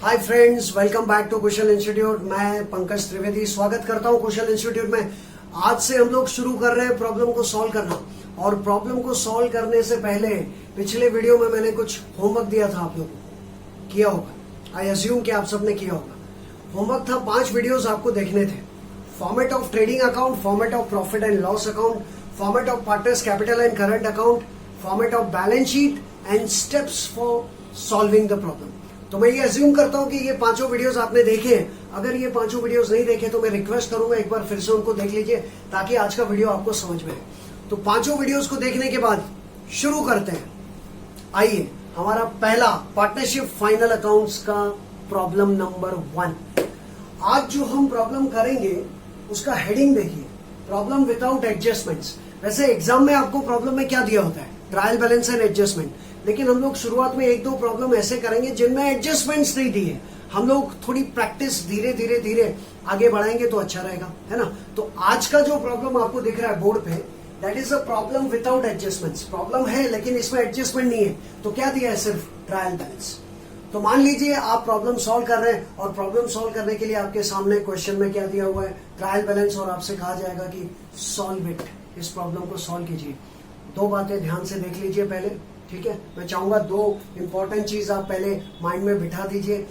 Hi friends, welcome back to Kushal institute. मैं पंकज त्रिवेदी स्वागत करता हूं कुशल इंस्टीट्यूट में। आज से हम लोग शुरू कर रहे हैं प्रॉब्लम को सॉल्व करना। और प्रॉब्लम को सॉल्व करने से पहले पिछले वीडियो में मैंने कुछ होमवर्क दिया था, आप लोगों को किया होगा। आई अज्यूम कि आप सबने किया होगा। होमवर्क था 5 वीडियोस आपको देखने थे। Format of trading account, format of profit and loss account, format of partners capital and current account, format of balance sheet and steps for solving the problem. तो मैं ये अज्यूम करता हूं कि ये 5 वीडियोस आपने देखे हैं। अगर ये 5 वीडियोस नहीं देखे तो मैं रिक्वेस्ट करूंगा एक बार फिर से उनको देख लीजिए, ताकि आज का वीडियो आपको समझ में आए। तो 5 वीडियोस को देखने के बाद शुरू करते हैं। आइए, हमारा पहला पार्टनरशिप फाइनल अकाउंट्स का प्रॉब्लम नंबर 1। आज जो हम प्रॉब्लम करेंगे उसका हेडिंग देखिए, प्रॉब्लम विदाउट एडजस्टमेंट्स। वैसे एग्जाम में आपको प्रॉब्लम में क्या दिया होता है? Trial balance and adjustment. लेकिन हम लोग शुरुआत में 1-2 प्रॉब्लम ऐसे करेंगे जिनमें एडजस्टमेंट्स नहीं दिए। हम लोग थोड़ी प्रैक्टिस धीरे धीरे आगे बढ़ाएंगे तो अच्छा रहेगा, है ना। तो आज का जो प्रॉब्लम आपको दिख रहा है बोर्ड पे, that is a problem without adjustments. Problem है लेकिन इसमें एडजस्टमेंट नहीं है। तो क्या दिया है? सिर्फ ट्रायल बैलेंस। तो मान लीजिए आप प्रॉब्लम सॉल्व कर रहे हैं और प्रॉब्लम सॉल्व करने के लिए आपके सामने क्वेश्चन में क्या दिया हुआ है? Trial balance. और आपसे कहा जाएगा कि सॉल्व इट, इस प्रॉब्लम को सॉल्व कीजिए। 2 बातें ध्यान से देख लीजिए पहले, ठीक है। मैं चाहूंगा 2 इंपॉर्टेंट चीज आप पहले माइंड में बिठा दीजिए।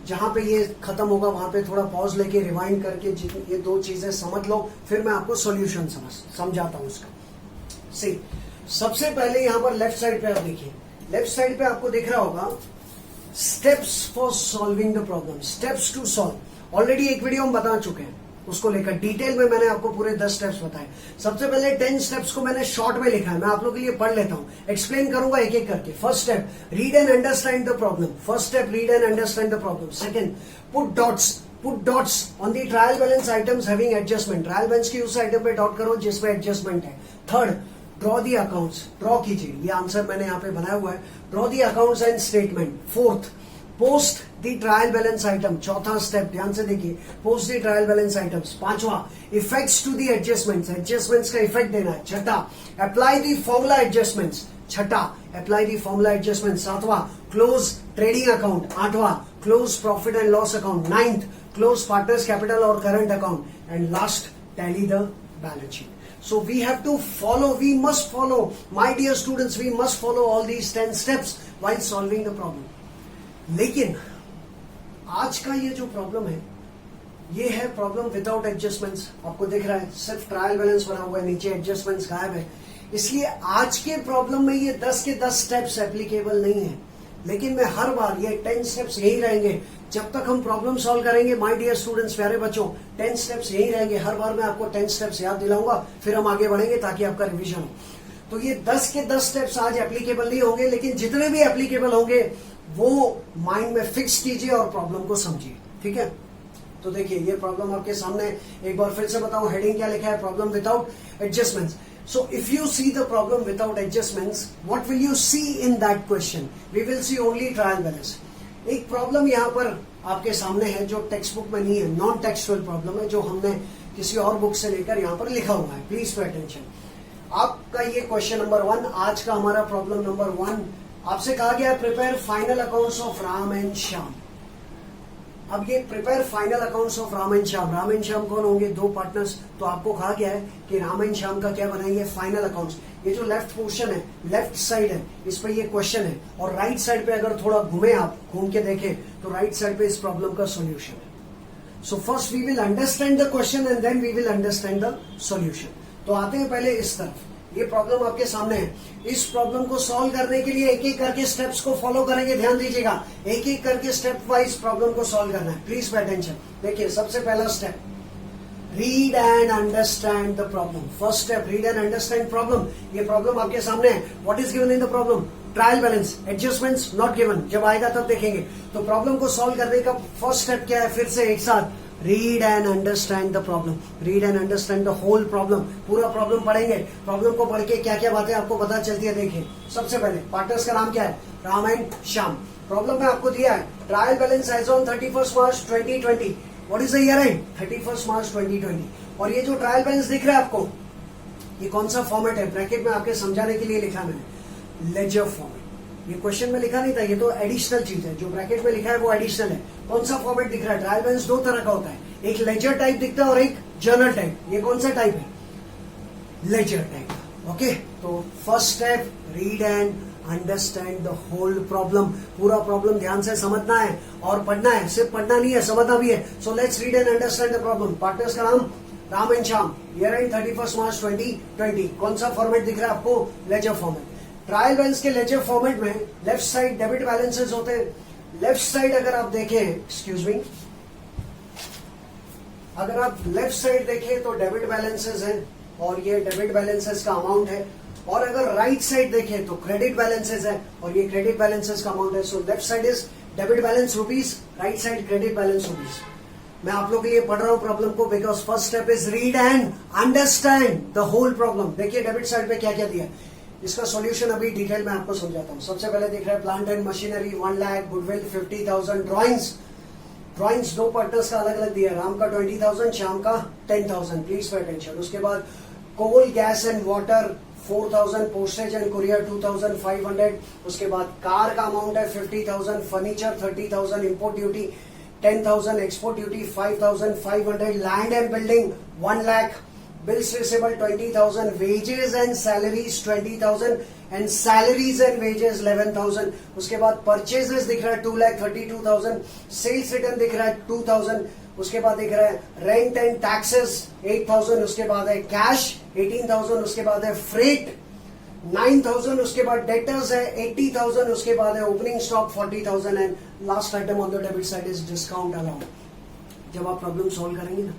जहां पे ये खत्म होगा वहां पे थोड़ा पॉज लेके रिवाइंड करके ये 2 चीजें समझ लो, फिर मैं आपको सॉल्यूशन समझाता हूं इसका। सी, सबसे पहले यहां पर लेफ्ट साइड पे आप देखिए। लेफ्ट साइड पे आपको दिख रहा होगा steps for solving the problem, steps to solve. Already एक वीडियो हम बता चुके हैं, उसको लेकर डिटेल में मैंने आपको पूरे 10 स्टेप्स बताए। सबसे पहले 10 स्टेप्स को मैंने शॉर्ट में लिखा है, मैं आप लोगों के लिए पढ़ लेता हूं, एक्सप्लेन करूंगा एक एक करके। First step, read and understand the problem. First step, read and understand the problem. Second, put dots on the trial balance items having adjustment. Trial balance की उस आइटम पे डॉट करो जिसमें एडजस्टमेंट है। Third, draw the accounts, draw कीजिए। ये answer मैंने यहाँ पे बनाया हुआ है, draw the accounts and statement. Fourth, post the trial balance item. चौथा स्टेप, ध्यान से देखिए, post the trial balance items. पांचवा, effects to the adjustments, adjustments का इफेक्ट देना है। छठा, अप्लाई द फॉर्मूला एडजस्टमेंट्स। छठा, अप्लाई द फॉर्मूला एडजस्टमेंट। सातवां, क्लोज ट्रेडिंग अकाउंट। आठवां, close profit and loss account. Ninth, close partners capital और current account. And last, tally the balance sheet. So we have to follow, we must follow, my dear students, we must follow all these 10 steps while solving the problem. लेकिन आज का ये जो problem है, ये है problem without adjustments. आपको दिख रहा है सिर्फ ट्रायल बैलेंस बना हुआ है, नीचे एडजस्टमेंट्स गायब है। इसलिए आज के प्रॉब्लम में ये 10 के 10 स्टेप्स एप्लीकेबल नहीं है। लेकिन मैं हर बार ये 10 स्टेप्स यही रहेंगे जब तक हम प्रॉब्लम सॉल्व करेंगे। माय डियर स्टूडेंट्स, प्यारे बच्चों, 10 स्टेप्स यही रहेंगे। हर बार मैं आपको 10 स्टेप्स याद दिलाऊंगा, फिर हम आगे बढ़ेंगे ताकि आपका रिवीजन हो। तो ये 10 के 10 स्टेप्स आज एप्लीकेबल नहीं होंगे, लेकिन जितने भी एप्लीकेबल होंगे वो माइंड में फिक्स कीजिए और प्रॉब्लम को समझिए, ठीक है। तो देखिए, ये प्रॉब्लम आपके सामने, एक बार फिर से बताऊं, हेडिंग क्या लिखा है? Problem without adjustments. So if you see the problem without adjustments, what will you see in that question? We will see only trial balance. एक प्रॉब्लम यहाँ पर आपके सामने है जो टेक्स्ट बुक में नहीं है, नॉन टेक्सुअल प्रॉब्लम है, जो हमने किसी और बुक से लेकर यहाँ पर लिखा हुआ है। Please pay attention. आपका ये क्वेश्चन नंबर 1, आज का हमारा प्रॉब्लम नंबर 1। आपसे कहा गया है prepare final accounts of Ram and Shyam. अब ये prepare final accounts of Ram and Shyam, Ram and Shyam कौन होंगे? 2 पार्टनर्स। तो आपको कहा गया है कि राम एंड श्याम का क्या बनाइए? Final accounts. ये जो लेफ्ट पोर्शन है, लेफ्ट साइड है, इस पे ये क्वेश्चन है। और राइट साइड पे अगर थोड़ा घूमे, आप घूम के देखें तो राइट साइड पे इस प्रॉब्लम का सोल्यूशन है। So first we will understand the question and then we will understand the solution. तो आते हैं पहले इस तरफ। ये प्रॉब्लम आपके सामने है। इस प्रॉब्लम को सॉल्व करने के लिए एक एक करके स्टेप्स को फॉलो करेंगे। ध्यान दीजिएगा, एक एक करके स्टेप वाइज प्रॉब्लम को सॉल्व करना है। Please pay attention. देखिए, सबसे पहला step, read and understand the problem. First step, read and understand problem. ये प्रॉब्लम आपके सामने है। What is given in the problem? Trial balance, adjustments not given. जब आएगा तब देखेंगे। तो प्रॉब्लम को सॉल्व करने का फर्स्ट स्टेप क्या है? फिर से एक साथ, read and understand the problem. Read and understand the whole problem. पूरा प्रॉब्लम पढ़ेंगे। प्रॉब्लम को पढ़ के क्या क्या बातें आपको पता चलती है, देखिए। सबसे पहले पार्टनर्स का नाम क्या है? राम एंड श्याम। प्रॉब्लम में आपको दिया है trial balance as on 31 March 2020। What is the year end? 31 March 2020। और ये जो ट्रायल बैलेंस दिख रहा है आपको, ये कौन सा फॉर्मेट है? ब्रैकेट में आपके समझाने के लिए लिखा मैंने, लेजर फॉर्मेट। ये क्वेश्चन में लिखा नहीं था, ये तो एडिशनल चीज है, जो ब्रैकेट में लिखा है वो एडिशनल है। कौन सा फॉर्मेट दिख रहा है? ट्रायल बैलेंस दो तरह का होता है, एक लेजर टाइप दिखता है और एक जर्नल टाइप। ये कौन सा टाइप है? Ledger type. ओके, तो first step, read and understand the whole problem. पूरा प्रॉब्लम ध्यान से समझना है और पढ़ना है, सिर्फ पढ़ना नहीं है, समझना भी है। So let's read and understand the problem. Partners का नाम Ram and Shyam, year end 31 March 2020। कौन सा फॉर्मेट दिख रहा है आपको? Ledger format. ट्रायल बैलेंस के लेजर फॉर्मेट में लेफ्ट साइड डेबिट बैलेंसेस होते हैं। लेफ्ट साइड अगर आप देखें, एक्सक्यूज मी, अगर आप लेफ्ट साइड देखें तो डेबिट बैलेंसेस हैं और ये डेबिट बैलेंसेस का अमाउंट है। और अगर राइट साइड देखें तो क्रेडिट बैलेंसेस है और ये क्रेडिट बैलेंसेस का अमाउंट है। So left side is debit balance rupees, right side credit balance rupees. मैं आप लोगों के लिए पढ़ रहा हूं प्रॉब्लम को because first step is read and understand the whole problem. देखिए डेबिट साइड पे क्या क्या दिया है, इसका सॉल्यूशन अभी डिटेल में आपको समझाता हूं। सबसे पहले दिख रहा है plant and machinery 1 lakh, goodwill 50,000, drawings दो पार्टनर्स का अलग अलग दिया है, राम का 20,000, श्याम का 10,000। Please pay attention. उसके बाद coal, gas and water 4,000, postage and courier 2,500। उसके बाद कार का अमाउंट है 50,000, furniture 30,000, import duty 10,000, export duty 5,500, land and building 1 lakh, bills receivable 20,000, wages and salaries 20,000 and salaries and wages 11,000। उसके बाद परचेजेस दिख रहा है 2,32,000, सेल्स रिटर्न दिख रहा है 2,000। उसके बाद दिख रहा है रेंट एंड टैक्सेस 8,000। उसके बाद है कैश 18,000। उसके बाद है फ्रेट 9,000। उसके बाद डेटर्स है 80,000। उसके बाद है opening stock 40,000 and last item on the debit side is discount allowed. जब आप प्रॉब्लम सॉल्व करेंगे ना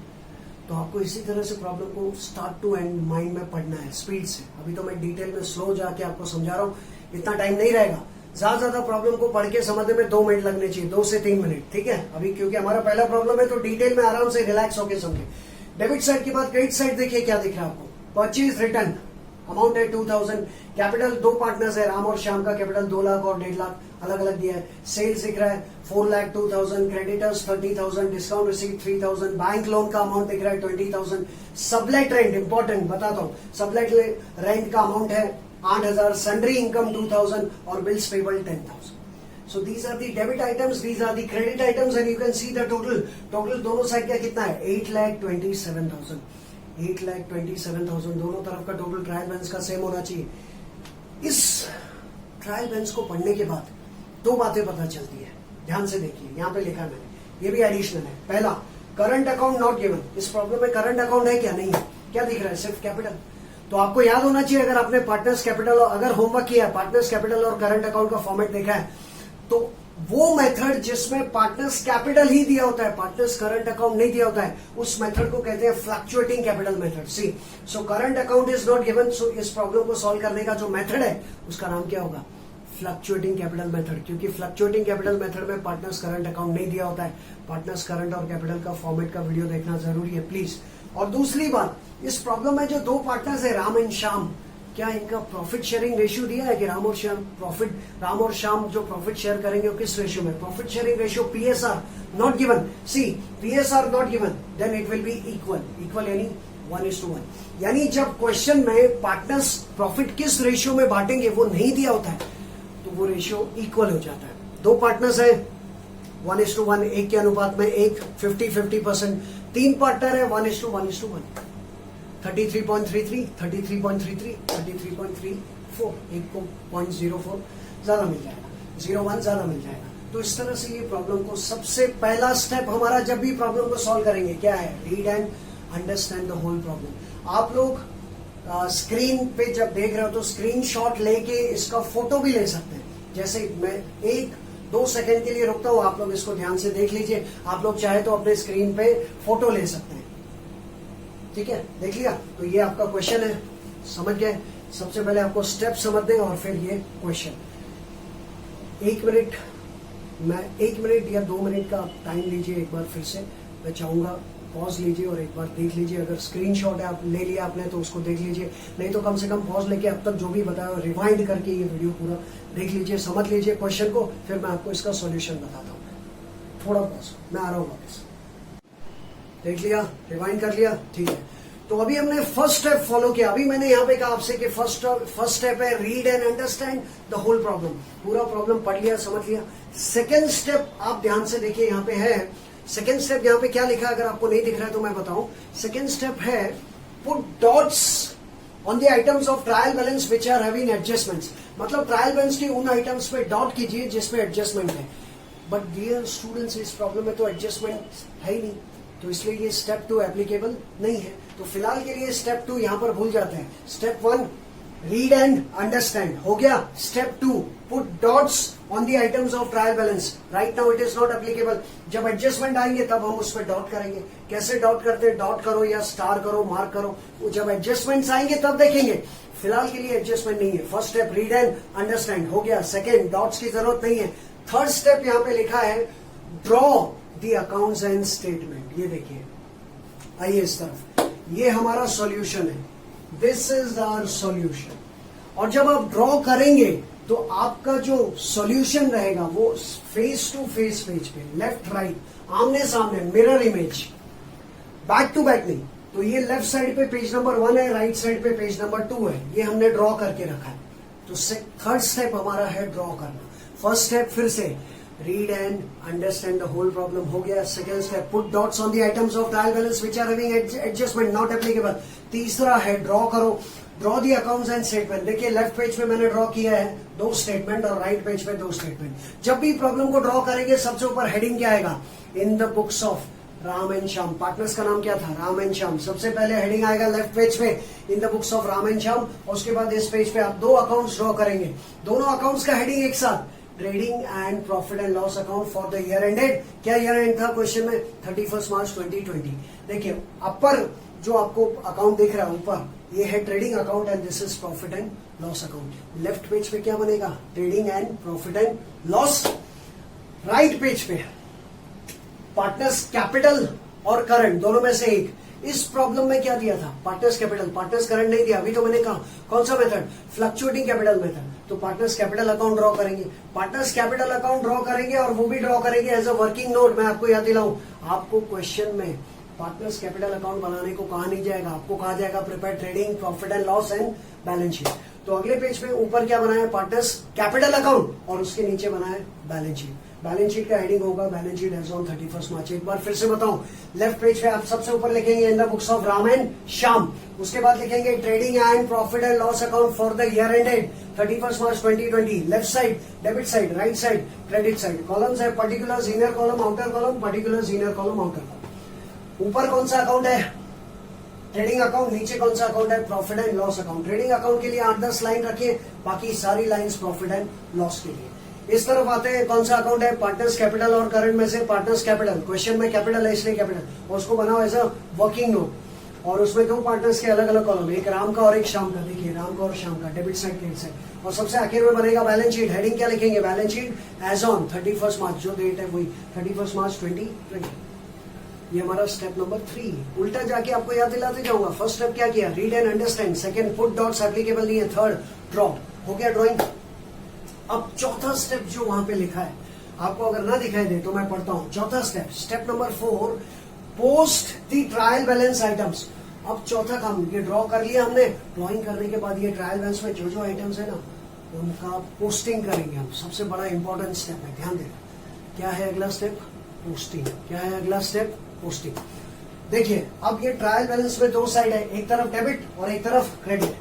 तो आपको इसी तरह से प्रॉब्लम को स्टार्ट टू एंड माइंड में पढ़ना है, स्पीड से। अभी तो मैं डिटेल में स्लो जाके आपको समझा रहा हूँ, इतना टाइम नहीं रहेगा। ज्यादा प्रॉब्लम को पढ़ के समझने में 2 मिनट लगने चाहिए, 2 से 3 मिनट, ठीक है। अभी क्योंकि हमारा पहला प्रॉब्लम है तो डिटेल में आराम से रिलैक्स होकर समझे। डेबिट साइड के बाद क्रेडिट साइड देखिए क्या दिख रहा है आपको। परचेज रिटर्न अमाउंट है 2,000, कैपिटल दो पार्टनर्स है राम और श्याम का, कैपिटल 2 लाख और 1.5 लाख अलग अलग दिया है। सेल्स दिख रहा है 4,02,000, creditors 30,000, discount receive 3,000, bank loan का अमाउंट दिख रहा है 20,000, सबलेट रेंट इंपॉर्टेंट बताता हूँ, सबलेट रेंट का अमाउंट है 8,000, सन्ड्री इनकम 2,000 और bills payable 10,000। So these are the debit items, these are the credit items and you can see the total दोनों साइड का कितना है 8,27,000, 8,27,000 दोनों तरफ का टोटल ट्रायल बैलेंस का सेम होना चाहिए। इस ट्रायल बैलेंस को पढ़ने के बाद 2 बातें पता चलती है, ध्यान से देखिए, यहाँ पे लिखा मैंने, ये भी एडिशनल है। पहला, करंट अकाउंट नॉट गिवन। इस प्रॉब्लम में करंट अकाउंट है क्या? नहीं है। क्या दिख रहा है? सिर्फ कैपिटल। तो आपको याद होना चाहिए, अगर आपने पार्टनर्स कैपिटल और अगर होमवर्क किया है, पार्टनर्स कैपिटल और करंट अकाउंट का फॉर्मेट देखा है, तो वो मेथड जिसमें पार्टनर्स कैपिटल ही दिया होता है, पार्टनर्स करंट अकाउंट नहीं दिया होता है, उस मेथड को कहते हैं fluctuating capital method. See, so current account is not given, so इस प्रॉब्लम को सॉल्व करने का जो मेथड है उसका नाम क्या होगा? Fluctuating capital method. क्योंकि फ्लक्चुएटिंग कैपिटल मेथड में पार्टनर्स करंट अकाउंट नहीं दिया होता है। पार्टनर्स करंट और कैपिटल का फॉर्मेट का वीडियो देखना जरूरी है प्लीज। और दूसरी बात, इस प्रॉब्लम में जो 2 पार्टनर्स है राम एंड श्याम, क्या इनका प्रॉफिट शेयरिंग रेशियो दिया है कि राम और श्याम जो प्रॉफिट शेयर करेंगे वो किस रेशियो में? Profit sharing ratio PSR not given. See, PSR not given, then it will be equal यानी 1:1। यानी जब क्वेश्चन में पार्टनर्स प्रॉफिट किस रेशियो में बांटेंगे वो नहीं दिया होता है तो वो रेशियो इक्वल हो जाता है। 2 पार्टनर्स है 1:1, 1 के अनुपात में 1, 50-50%। 3 पार्टनर है 1:1:1, 33.33, 33.33, 33.34, एक को 0.04 ज्यादा मिल जाएगा, 0.1 ज्यादा मिल जाएगा। तो इस तरह से ये प्रॉब्लम को, सबसे पहला स्टेप हमारा जब भी प्रॉब्लम को सॉल्व करेंगे क्या है? Read and understand the whole problem. आप लोग स्क्रीन पे जब देख रहे हो तो स्क्रीनशॉट लेके इसका फोटो भी ले सकते हैं। जैसे मैं 1-2 सेकंड के लिए रुकता हूं, आप लोग इसको ध्यान से देख लीजिए। आप लोग चाहे तो अपने स्क्रीन पे फोटो ले सकते हैं, ठीक है? देख लिया? तो ये आपका क्वेश्चन है, समझ गए? सबसे पहले आपको स्टेप समझने और फिर ये क्वेश्चन। 1 मिनट या 2 मिनट का टाइम लीजिए। एक बार फिर से मैं चाहूंगा पॉज लीजिए और एक बार देख लीजिए। अगर स्क्रीनशॉट है आप ले लिया आपने तो उसको देख लीजिए, नहीं तो कम से कम पॉज लेके अब तक जो भी बताया रिवाइंड करके ये वीडियो पूरा देख लीजिए, समझ लीजिए क्वेश्चन को, फिर मैं आपको इसका सॉल्यूशन बताता हूँ। थोड़ा पॉज, मैं आ रहा हूँ वापस। देख लिया, रिवाइंड कर लिया, ठीक है। तो अभी हमने फर्स्ट स्टेप फॉलो किया। अभी मैंने यहाँ पे कहा आपसे कि फर्स्ट स्टेप है read and understand the whole problem. पूरा प्रॉब्लम पढ़ लिया, समझ लिया। सेकेंड स्टेप आप ध्यान से देखिए, यहाँ पे है सेकेंड स्टेप। यहाँ पे क्या लिखा है, अगर आपको नहीं दिख रहा है तो मैं बताऊं। सेकेंड स्टेप है put dots on the items of trial balance which are having adjustments. मतलब ट्रायल बैलेंस की उन आइटम्स पे डॉट कीजिए जिसमें एडजस्टमेंट है। बट डियर स्टूडेंट्स, इस प्रॉब्लम में तो एडजस्टमेंट है ही नहीं, तो इसलिए ये स्टेप 2 एप्लीकेबल नहीं है। तो फिलहाल के लिए स्टेप 2 यहां पर भूल जाते हैं। स्टेप 1 रीड एंड अंडरस्टैंड हो गया। Step 2 put dots on the items of trial balance. Right now it is not applicable. जब एडजस्टमेंट आएंगे तब हम उस पर डॉट करेंगे। कैसे डॉट करते हैं, डॉट करो या स्टार करो, मार्क करो। जब एडजस्टमेंट्स आएंगे तब देखेंगे। फिलहाल के लिए एडजस्टमेंट नहीं है। First step read and understand हो गया। सेकेंड, डॉट्स की जरूरत नहीं है। थर्ड स्टेप यहां पे लिखा है draw the accounts and statement. ये देखिए, आइए इस तरफ, ये हमारा सॉल्यूशन है। This is our solution. और जब आप ड्रॉ करेंगे तो आपका जो सॉल्यूशन रहेगा वो फेस टू फेस पेज पे, लेफ्ट राइट, आमने सामने, mirror image, back to back नहीं। तो ये लेफ्ट साइड पे पेज नंबर 1 है, राइट साइड पे पेज नंबर 2 है। ये हमने ड्रॉ करके रखा है। तो थर्ड स्टेप हमारा है ड्रॉ करना। फर्स्ट स्टेप फिर से read and understand the whole problem हो गया। Second step put dots on the items of trial balance which are having adjustment, not applicable. तीसरा है ड्रॉ करो, draw the accounts and statement. देखिए left page पे मैंने ड्रॉ किया है 2 स्टेटमेंट और राइट पेज पे 2 स्टेटमेंट। जब भी प्रॉब्लम को ड्रॉ करेंगे सबसे ऊपर हेडिंग क्या आएगा, इन the books of Ram and Shyam. Partners का नाम क्या था, राम एंड श्याम। सबसे पहले हेडिंग आएगा लेफ्ट पेज पे इन the books of Ram and Shyam. और उसके बाद इस पेज पे आप 2 अकाउंट्स ड्रॉ करेंगे। दोनों अकाउंट्स का हेडिंग एक साथ, trading and profit and loss account for the year ended. क्या ईयर एंड था क्वेश्चन में, 31 मार्च 2020। देखिए अपर जो आपको अकाउंट दिख रहा है ऊपर, ये है trading account and this is profit and loss account. Left page पे क्या बनेगा, trading and profit and loss. Right page पे पार्टनर्स कैपिटल और करंट, दोनों में से एक। इस प्रॉब्लम में क्या दिया था, पार्टनर्स कैपिटल, पार्टनर्स करंट नहीं दिया। अभी तो मैंने कहा कौन सा मेथड, फ्लक्चुएटिंग कैपिटल मेथड। तो पार्टनर्स कैपिटल अकाउंट ड्रॉ करेंगे। पार्टनर्स कैपिटल अकाउंट ड्रॉ करेंगे और वो भी ड्रॉ करेंगे एज अ वर्किंग नोट। मैं आपको याद दिलाऊं, आपको क्वेश्चन में पार्टनर्स कैपिटल अकाउंट बनाने को कहा नहीं जाएगा, आपको कहा जाएगा prepare trading profit and loss and balance sheet. तो अगले पेज पे ऊपर क्या बनाया, पार्टनर्स कैपिटल अकाउंट, और उसके नीचे बनाया बैलेंस शीट। बैलेंस शीट का हेडिंग होगा बैलेंस शीट एज ऑन 31 मार्च। एक बार फिर से बताऊं, लेफ्ट पेज पे आप सबसे ऊपर लिखेंगे in the books of Ram and Shyam. उसके बाद लिखेंगे trading and profit and loss account for the year ended 31 March 2020। Left side debit side, right side credit side. Columns है particular inner column outer column, particular inner column outer column. ऊपर कौन सा account है, trading account. नीचे कौन सा account है, profit and loss account. Trading account के लिए 8-10 लाइन रखिए, बाकी सारी लाइंस प्रॉफिट एंड लॉस के लिए। इस तरफ आते हैं, कौन सा अकाउंट है, पार्टनर्स कैपिटल और करंट में से पार्टनर्स कैपिटल। क्वेश्चन में कैपिटल है इसलिए कैपिटल, और उसको बनाओ एज अ वर्किंग नोट। और उसमें 2 पार्टनर्स के अलग अलग कॉलम, एक राम का और एक श्याम का। देखिए राम का और श्याम का, डेबिट साइड क्रेडिट साइड। और सबसे आखिर में बनेगा बैलेंस शीट। हेडिंग क्या लिखेंगे, बैलेंस शीट एज ऑन 31 मार्च, जो डेट है वही 31 मार्च 2020। ये हमारा स्टेप नंबर 3। उल्टा जाके आपको याद दिलाते जाऊंगा। फर्स्ट स्टेप क्या किया, read and understand. Second put dots, applicable नहीं है। थर्ड ड्रॉ, हो गया ड्रॉइंग। अब चौथा स्टेप जो वहां पे लिखा है, आपको अगर ना दिखाई दे तो मैं पढ़ता हूं। चौथा step, step number 4, post the trial balance items. अब चौथा काम, ये ड्रॉ कर लिया हमने। ड्रॉइंग करने के बाद ये ट्रायल बैलेंस में जो जो आइटम्स है ना, उनका पोस्टिंग करेंगे हम। सबसे बड़ा इंपॉर्टेंट स्टेप है, ध्यान देना। क्या है अगला स्टेप, पोस्टिंग। क्या है अगला स्टेप, पोस्टिंग। देखिए अब ये ट्रायल बैलेंस में 2 साइड है, एक तरफ डेबिट और एक तरफ क्रेडिट।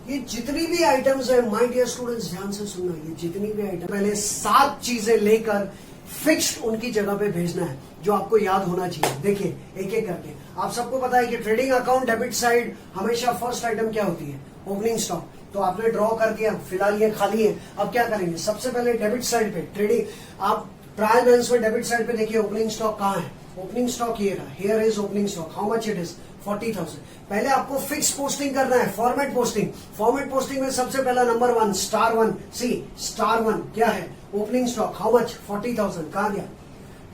ये जितनी भी आइटम्स है, माय डियर स्टूडेंट्स ध्यान से सुनना, ये जितनी भी आइटम, पहले 7 चीजें लेकर फिक्स्ड उनकी जगह पे भेजना है, जो आपको याद होना चाहिए। देखिए एक एक करके, आप सबको पता है कि ट्रेडिंग अकाउंट डेबिट साइड हमेशा फर्स्ट आइटम क्या होती है, ओपनिंग स्टॉक। तो आपने ड्रॉ कर दिया, फिलहाल ये खाली है। अब क्या करेंगे, सबसे पहले डेबिट साइड पे ट्रेडिंग, आप ट्रायल बैलेंस में डेबिट साइड पे देखिए ओपनिंग स्टॉक कहाँ है। ओपनिंग स्टॉक ये रहा, here is opening stock. How much it is, 40,000। पहले आपको फिक्स पोस्टिंग करना है, फॉर्मेट पोस्टिंग। फॉर्मेट पोस्टिंग में सबसे पहला नंबर 1, स्टार 1, सी स्टार 1 क्या है, ओपनिंग स्टॉक। How much, 40,000। कहा गया,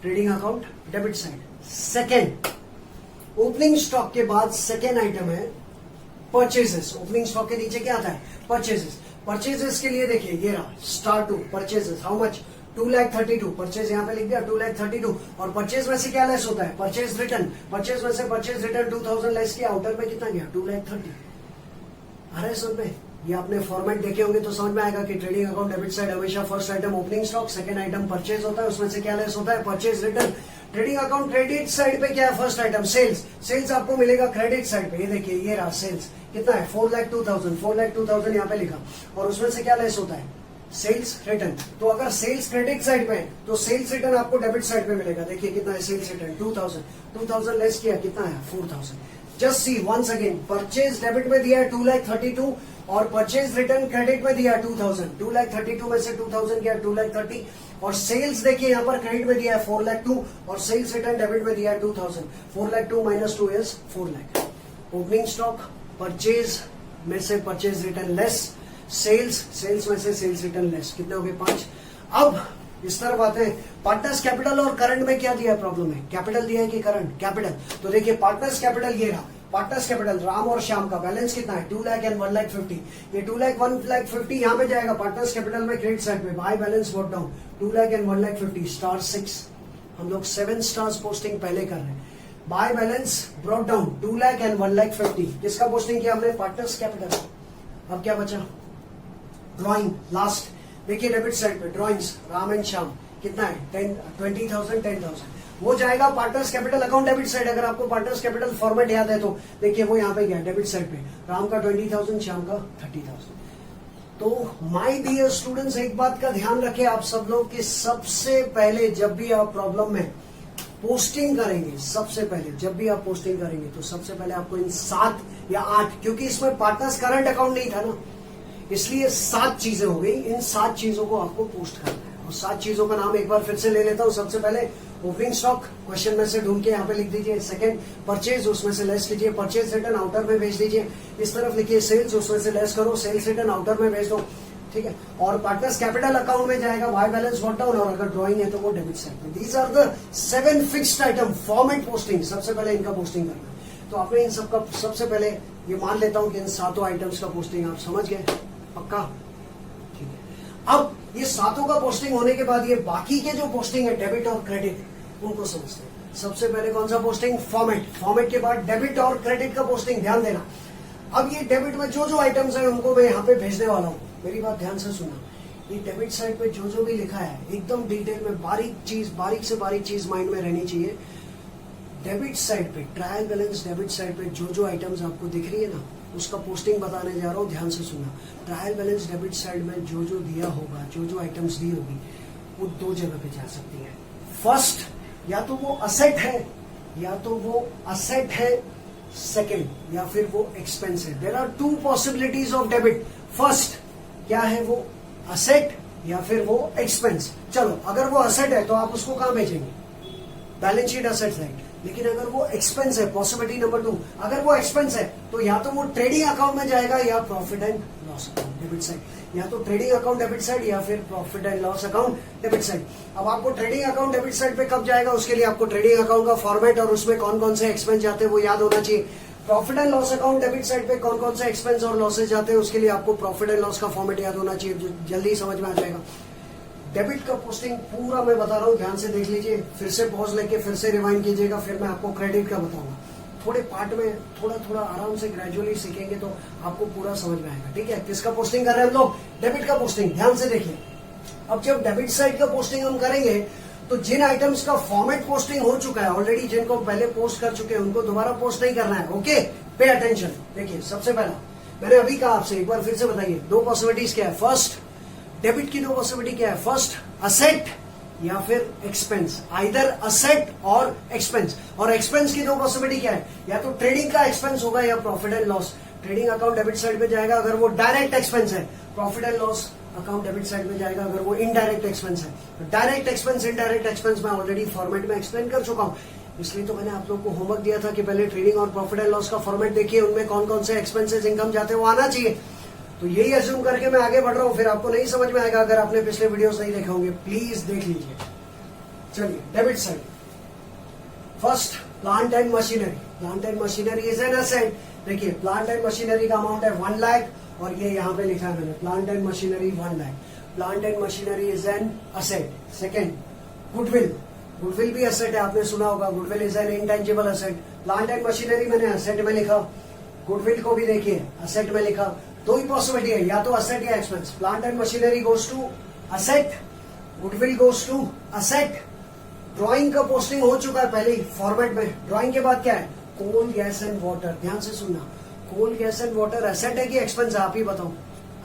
trading account debit side. Second, opening stock के बाद सेकेंड आइटम है परचेजेस। ओपनिंग स्टॉक के नीचे क्या आता है, परचेजेस। परचेजेस के लिए देखिए ये रहा, star 2 purchases. How much, 2,32,000 purchase यहाँ पे लिख दिया 2,32,000 और परचेज में से क्या लेस होता है, परचेज रिटर्न, परचेज में से परचेज रिटर्न 2,000 लेस किया, आउटर में कितना गया 2,30,000। अरे समझ में, ये आपने फॉर्मेट देखे होंगे तो समझ में आएगा कि ट्रेडिंग अकाउंट डेबिट साइड हमेशा first item opening stock, second item purchase होता है, उसमें से क्या लेस होता है, purchase return. Trading account credit side पे क्या है, फर्स्ट आइटम सेल्स, सेल्स आपको मिलेगा क्रेडिट साइड पे, ये देखिए ये रहा सेल्स, कितना है 4,02,000 यहाँ पे लिखा, और उसमें से क्या लेस होता है, सेल्स रिटर्न। तो अगर सेल्स क्रेडिट साइड पे है तो सेल्स रिटर्न आपको डेबिट साइड पे मिलेगा। देखिए कितना है सेल्स रिटर्न 2,000 लेस किया कितना है 4,000। Just see once again, purchase debit में दिया है 2,32,000 और परचेज रिटर्न क्रेडिट में दिया है 2,000। 2,32,000 में से 2,000 गया 2,30,000 और सेल्स देखिए यहाँ पर क्रेडिट में दिया है 4,02,000 और सेल्स रिटर्न डेबिट में दिया है 2,000। 4,02,000 minus 2 is 4,00,000। Opening stock purchase में से परचेज रिटर्न लेस, सेल्स में से सेल्स रिटर्न लेस, कितने हो गए 5। अब इस तरफ आते हैं, पार्टनर्स कैपिटल और करंट में क्या दिया है, प्रॉब्लम है कैपिटल दिया है कि करंट, कैपिटल। तो देखिए पार्टनर्स कैपिटल ये रहा, पार्टनर्स कैपिटल राम और श्याम का बैलेंस कितना है 2 लाख एंड 1,50,000। ये 2 लाख 1,50,000 यहाँ पे जाएगा पार्टनर्स कैपिटल में क्रेडिट साइड पे, by balance what down 2 lakh and 1,50,000 star 6। हम लोग 7 स्टार्स पोस्टिंग पहले कर रहे हैं। Bye balance brought down 2 lakh and 1,50,000, किसका पोस्टिंग किया हमने, पार्टनर्स कैपिटल। अब क्या बचा, ड्रॉइंग लास्ट। देखिए डेबिट साइड पे ड्रॉइंग्स राम एंड श्याम कितना है 20,000 10,000, वो जाएगा partners capital account debit side. अगर आपको पार्टनर्स कैपिटल फॉर्मेट याद है तो देखिए वो यहाँ पे गया डेबिट साइड पे, राम का 20,000 श्याम का 30,000। तो माय डियर स्टूडेंट्स, एक बात का ध्यान रखें आप सब लोग कि सबसे पहले जब भी आप प्रॉब्लम में पोस्टिंग करेंगे, सबसे पहले जब भी आप पोस्टिंग करेंगे तो सबसे पहले आपको इन 7 या 8, क्योंकि इसमें पार्टनर्स करंट अकाउंट नहीं था ना, इसलिए 7 चीजें हो गई, इन 7 चीजों को आपको पोस्ट करना है। और 7 चीजों का नाम एक बार फिर से ले लेता हूं। सबसे पहले ओपनिंग स्टॉक क्वेश्चन में से ढूंढ के यहाँ पे लिख दीजिए, सेकंड परचेज उसमें से लेस कीजिए, परचेज रिटर्न आउटर में भेज दीजिए, इस तरफ लिखिए सेल्स उसमें से लेस करो, सेल्स रिटर्न आउटर में भेज दो, ठीक है। और पार्टनर्स कैपिटल अकाउंट में जाएगा बाय बैलेंस वॉट डाउन, और अगर ड्रॉइंग है तो वो डेबिट साइड में। These are the 7 fixed item format posting, सबसे पहले इनका पोस्टिंग करना है। तो आपने इन सबका सबसे पहले ये मान लेता हूं कि इन 7 आइटम्स का पोस्टिंग आप समझ गए, पक्का, ठीक है। अब ये 7 का पोस्टिंग होने के बाद ये बाकी के जो पोस्टिंग है डेबिट और क्रेडिट उनको समझते हैं। सबसे पहले कौन सा पोस्टिंग, फॉर्मेट, फॉर्मेट के बाद डेबिट और क्रेडिट का पोस्टिंग, ध्यान देना। अब ये डेबिट में जो जो आइटम्स है उनको मैं यहाँ पे भेजने वाला हूँ, मेरी बात ध्यान से सुना। ये डेबिट साइड पे जो जो भी लिखा है एकदम डिटेल में बारीक से बारीक चीज माइंड में रहनी चाहिए। डेबिट साइड पे ट्रायल बैलेंस डेबिट साइड पे जो जो आइटम्स आपको दिख रही है ना, उसका पोस्टिंग बताने जा रहा हूँ, ध्यान से सुनना। ट्रायल बैलेंस डेबिट साइड में जो जो दिया होगा, जो जो आइटम्स दी होगी, वो 2 जगह पे जा सकती है। फर्स्ट, या तो वो असेट है, सेकंड या फिर वो एक्सपेंस है। There are 2 possibilities of debit. First क्या है, वो असेट या फिर वो एक्सपेंस। चलो अगर वो असेट है तो आप उसको कहां भेजेंगे, बैलेंस शीट असेट साइड। लेकिन अगर वो एक्सपेंस है, पॉसिबिलिटी नंबर 2, अगर वो एक्सपेंस है तो या तो वो ट्रेडिंग अकाउंट में जाएगा या profit and loss account debit side, या तो ट्रेडिंग अकाउंट डेबिट साइड या फिर profit and loss account debit side. अब आपको ट्रेडिंग अकाउंट डेबिट साइड पे कब जाएगा, उसके लिए आपको ट्रेडिंग अकाउंट का फॉर्मेट और उसमें कौन कौन से एक्सपेंस जाते हैं वो याद होना चाहिए। Profit and loss account debit side पे कौन कौन से एक्सपेंस और लॉसेज जाते हैं उसके लिए आपको प्रॉफिट एंड लॉस का फॉर्मेट याद होना चाहिए, जो जल्दी समझ में आ जाएगा। डेबिट का पोस्टिंग पूरा मैं बता रहा हूँ, ध्यान से देख लीजिए, फिर से पॉज लेके फिर से रिवाइंड कीजिएगा, फिर मैं आपको क्रेडिट का बताऊंगा। थोड़े पार्ट में थोड़ा थोड़ा आराम से ग्रेजुअली सीखेंगे तो आपको पूरा समझ में आएगा, ठीक है। किसका पोस्टिंग कर रहे हैं हम लोग, डेबिट का पोस्टिंग, ध्यान से देखिए। अब जब डेबिट साइड का पोस्टिंग हम करेंगे तो जिन आइटम्स का फॉर्मेट पोस्टिंग हो चुका है ऑलरेडी, जिनको पहले पोस्ट कर चुके हैं, उनको दोबारा पोस्ट नहीं करना है, ओके। Pay attention. देखिए सबसे पहला मैंने अभी कहा आपसे, एक बार फिर से बताइए, 2 पॉसिबिलिटीज क्या है। फर्स्ट, डेबिट की 2 पॉसिबिलिटी क्या है, फर्स्ट असेट या फिर एक्सपेंस, आइदर असेट और एक्सपेंस। और एक्सपेंस की 2 पॉसिबिलिटी क्या है, या तो ट्रेडिंग का एक्सपेंस होगा या profit and loss. Trading account debit side पे जाएगा अगर वो डायरेक्ट एक्सपेंस है, profit and loss account debit side में जाएगा अगर वो इनडायरेक्ट एक्सपेंस है। डायरेक्ट एक्सपेंस, इनडायरेक्ट एक्सपेंस मैं ऑलरेडी फॉर्मेट में एक्सप्लेन कर चुका हूं, इसलिए तो मैंने आप लोग को होमवर्क दिया था कि पहले ट्रेडिंग और प्रॉफिट एंड लॉस का फॉर्मेट देखिए, उनमें कौन कौन से एक्सपेंसेस इनकम जाते हैं वो आना चाहिए। तो यही अज्यूम करके मैं आगे बढ़ रहा हूं, फिर आपको नहीं समझ में आएगा अगर आपने पिछले वीडियोस नहीं देखे होंगे, प्लीज देख लीजिए। चलिए debit side, first plant and machinery. Plant and machinery is an asset. देखिए प्लांट एंड मशीनरी का अमाउंट है 1 लाख और ये यहाँ पे लिखा है मैंने, plant and machinery 1 lakh. Plant and machinery is an asset. Second, goodwill, goodwill भी असेट है, आपने सुना होगा, goodwill is an intangible asset. Plant and machinery मैंने असेट में लिखा, गुडविल को भी देखिए असेट में लिखा। दो ही पॉसिबिलिटी है, या तो असेट या expense. Plant and machinery goes to asset, goodwill goes to asset. Drawing का पोस्टिंग हो चुका है पहले ही फॉर्मेट में। ड्राइंग के बाद क्या है, कोल गैस एंड वाटर। ध्यान से सुनना, coal gas and water asset है कि एक्सपेंस है, आप ही बताओ।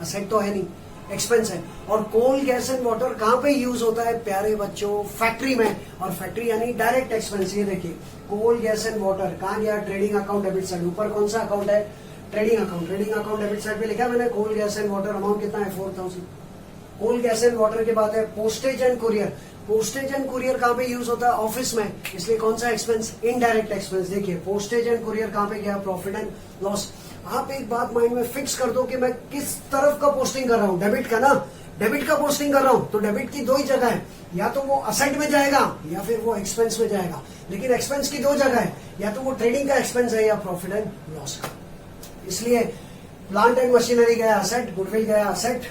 असेट तो है नहीं, एक्सपेंस है। और कोल गैस एंड वाटर कहां पे यूज होता है प्यारे बच्चों, फैक्ट्री में। और फैक्ट्री यानी डायरेक्ट एक्सपेंस। ये देखिए कोल गैस एंड वाटर कहां गया, ट्रेडिंग अकाउंट डेबिट साइड। ऊपर कौन सा अकाउंट है, trading account. Trading account debit side पे लिखा मैंने coal gas and water, amount कितना है 4000। कोल गैस एंड वाटर के बाद है postage and courier. Postage and courier कहां पे यूज होता है, ऑफिस में, इसलिए कौन सा एक्सपेंस, इनडायरेक्ट एक्सपेंस। देखिए पोस्टेज एंड कुरियर कहां पे गया, प्रॉफिट एंड लॉस। आप एक बात माइंड में फिक्स कर दो कि मैं किस तरफ का पोस्टिंग कर रहा हूं, डेबिट का ना, डेबिट का पोस्टिंग कर रहा हूं। तो डेबिट की दो ही जगह है, या तो वो असेट में जाएगा या फिर वो एक्सपेंस में जाएगा। लेकिन एक्सपेंस की दो जगह है, या तो वो ट्रेडिंग का एक्सपेंस है या प्रॉफिट एंड लॉस का। इसलिए प्लांट एंड मशीनरी गया असेट, गुडविल गया असेट।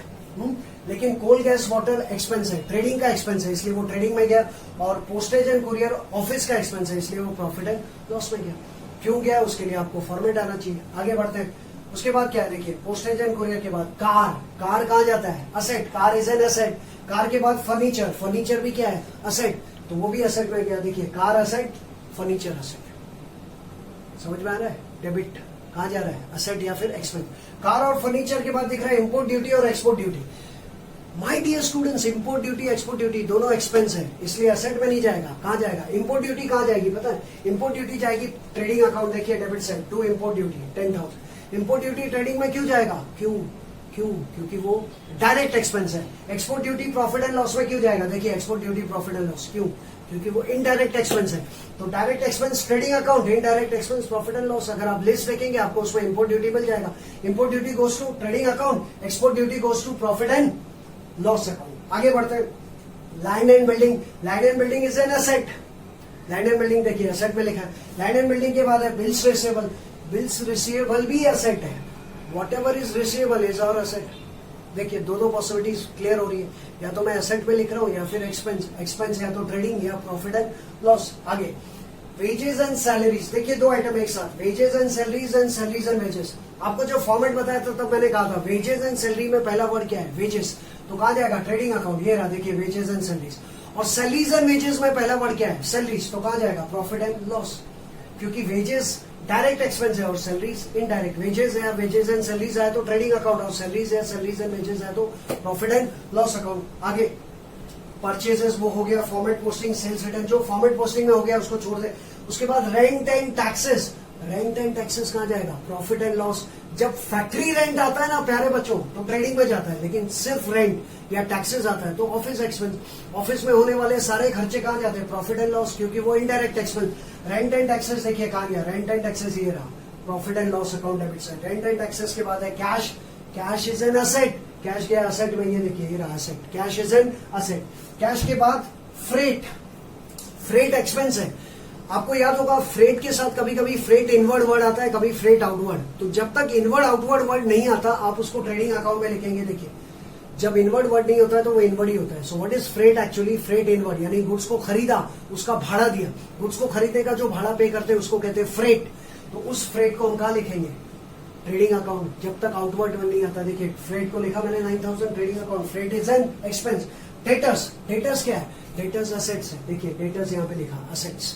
लेकिन कोल गैस वाटर एक्सपेंस है, ट्रेडिंग का एक्सपेंस है, इसलिए वो ट्रेडिंग में गया। और पोस्टेज एंड कुरियर ऑफिस का एक्सपेंस है, इसलिए वो प्रॉफिट एंड लॉस में गया। क्यों गया, उसके लिए आपको फॉर्मेट आना चाहिए। आगे बढ़ते हैं। उसके बाद क्या है, देखिए पोस्टेज एंड कुरियर के बाद कार। कार कहां जाता है, asset. Car is an asset. Car के बाद फर्नीचर, फर्नीचर भी क्या है, असेट, तो वो भी असेट में गया। देखिए कार असेट, फर्नीचर असेट। समझ में आ रहा है, डेबिट कहां जा रहा है, असेट या फिर एक्सपेंस। कार और फर्नीचर के बाद दिख रहा है इंपोर्ट ड्यूटी और export duty. My dear students, import duty export duty दोनों एक्सपेंस है, इसलिए असेट में नहीं जाएगा। कहां जाएगा, इंपोर्ट ड्यूटी कहां जाएगी पता है, इंपोर्ट ड्यूटी जाएगी ट्रेडिंग अकाउंट। देखिए debit side to import duty 10,000। Import duty trading में क्यों जाएगा, क्योंकि वो डायरेक्ट एक्सपेंस है। Export duty profit and loss में क्यों जाएगा, देखिए export duty profit and loss, क्योंकि वो इनडायरेक्ट एक्सपेंस है। तो direct expense trading account, indirect expense profit and loss. अगर आप लिस्ट देखेंगे आपको उसमें इंपोर्ट ड्यूटी मिल जाएगा। Import duty goes to trading account, export duty goes to profit and loss account. आगे बढ़ते हैं। Land and building, land and building is an asset. Land and building देखिए असेट में लिखा है। लैंड एंड बिल्डिंग के बाद है बिल्स रिसीवेबल। बिल्स रिसीवेबल भी असेट है, whatever is receivable is our asset. देखिए दो पॉसिबिलिटीज क्लियर हो रही है, या तो मैं असेट में लिख रहा हूं या फिर एक्सपेंस। एक्सपेंस या तो ट्रेडिंग या प्रॉफिट एंड लॉस। आगे वेजेस एंड सैलरीज, देखिए दो आइटम एक साथ, wages and salaries and wages. आपको जो फॉर्मेट बताया था तब मैंने कहा था वेजेस एंड सैलरी में पहला वर्ड क्या है, वेजेस। तो कहा जाएगा ट्रेडिंग अकाउंट, ये रहा देखिए वेजेस एंड सैलरीज। और सैलरीज एंड वेजेस में पहला वर्ड क्या है, सैलरीज। तो कहा जाएगा प्रॉफिट एंड लॉस, क्योंकि वेजेस डायरेक्ट एक्सपेंस है और सैलरीज इनडायरेक्ट। वेजेस है, वेजेस एंड सैलरीज है तो ट्रेडिंग अकाउंट, और सैलरीज है, सैलरीज एंड वेजेस है तो प्रॉफिट एंड लॉस अकाउंट। आगे परचेजेस वो हो गया, फॉर्मेट पोस्टिंग, सेल्स रिटर्न जो फॉर्मेट पोस्टिंग में हो गया उसको छोड़ दे। उसके बाद rent and taxes. Rent and taxes कहां जाएगा, प्रॉफिट एंड लॉस। जब फैक्ट्री रेंट आता है ना प्यारे बच्चों तो ट्रेडिंग में जाता है, लेकिन सिर्फ रेंट या टैक्सेस आता है तो ऑफिस एक्सपेंस। ऑफिस में होने वाले सारे खर्चे कहां जाते हैं, प्रॉफिट एंड लॉस, क्योंकि वो indirect expense. Rent and taxes देखिए कहां गया, रेंट एंड टैक्सेस ये रहा, profit and loss account debit side. Rent and taxes के बाद है cash. Cash is an asset. Cash गया असेट में, ये देखिए ये रहा asset, cash is an asset. Cash के बाद फ्रेट। फ्रेट एक्सपेंस है, आपको याद होगा फ्रेट के साथ कभी कभी फ्रेट इनवर्ड वर्ड आता है, कभी फ्रेट आउटवर्ड। तो जब तक इनवर्ड आउटवर्ड वर्ड नहीं आता आप उसको ट्रेडिंग अकाउंट में लिखेंगे। देखिए जब इनवर्ड वर्ड नहीं होता है तो वो इनवर्ड ही होता है। So what is freight actually, freight inward, यानी गुड्स को खरीदा उसका भाड़ा दिया। गुड्स को खरीदने का जो भाड़ा पे करते हैं उसको कहते हैं फ्रेट। तो उस फ्रेट को हम कहा लिखेंगे, ट्रेडिंग अकाउंट। जब तक आउटवर्ड नहीं आता, देखिए फ्रेट को लिखा मैंने 9,000 trading account. Freight is an expense. Debtors, debtors क्या है, डेटर्स असेट्स है। देखिए डेटर्स यहाँ पे लिखा असेट्स।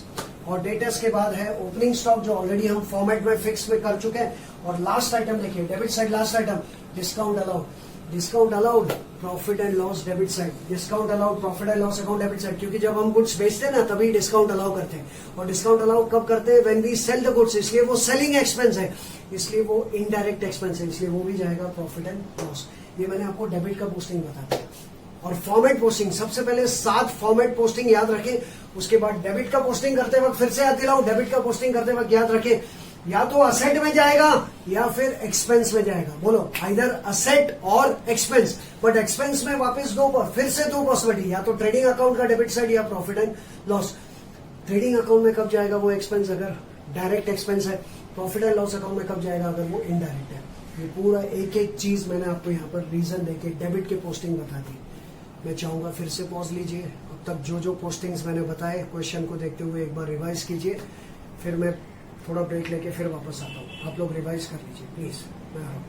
और डेटर्स के बाद है ओपनिंग स्टॉक जो ऑलरेडी हम फॉर्मेट में फिक्स में कर चुके हैं। और लास्ट आइटम देखिए debit side, last item discount allowed. Discount allowed profit and loss debit side. Discount allowed profit and loss account debit side, क्योंकि जब हम गुड्स बेचते हैं ना तभी डिस्काउंट अलाउ करते हैं। और डिस्काउंट अलाउ कब करते हैं, when we sell the goods, इसलिए वो सेलिंग एक्सपेंस है, इसलिए वो इनडायरेक्ट एक्सपेंस है, इसलिए वो भी जाएगा प्रॉफिट एंड लॉस। ये मैंने आपको डेबिट का पोस्टिंग बता दिया। और फॉर्मेट पोस्टिंग, सबसे पहले 7 फॉर्मेट पोस्टिंग याद रखें। उसके बाद डेबिट का पोस्टिंग करते वक्त फिर से याद दिलाऊं, डेबिट का पोस्टिंग करते वक्त याद रखें या तो असेट में जाएगा या फिर एक्सपेंस में जाएगा। बोलो आइदर असेट और एक्सपेंस। बट एक्सपेंस में वापस फिर से दो पॉसिबिलिटी, या तो ट्रेडिंग अकाउंट का डेबिट साइड या profit and loss. Trading account में कब जाएगा वो एक्सपेंस अगर डायरेक्ट एक्सपेंस है, प्रॉफिट एंड लॉस अकाउंट में कब जाएगा अगर वो इनडायरेक्ट है। ये पूरा एक एक चीज मैंने आपको यहाँ पर रीजन देके डेबिट के पोस्टिंग बता दी। मैं चाहूंगा फिर से पॉज लीजिए, अब तक जो जो पोस्टिंग्स मैंने बताए क्वेश्चन को देखते हुए एक बार रिवाइज कीजिए, फिर मैं थोड़ा ब्रेक लेके फिर वापस आता हूँ। आप लोग रिवाइज कर लीजिए प्लीज, मैं आ रहा हूँ।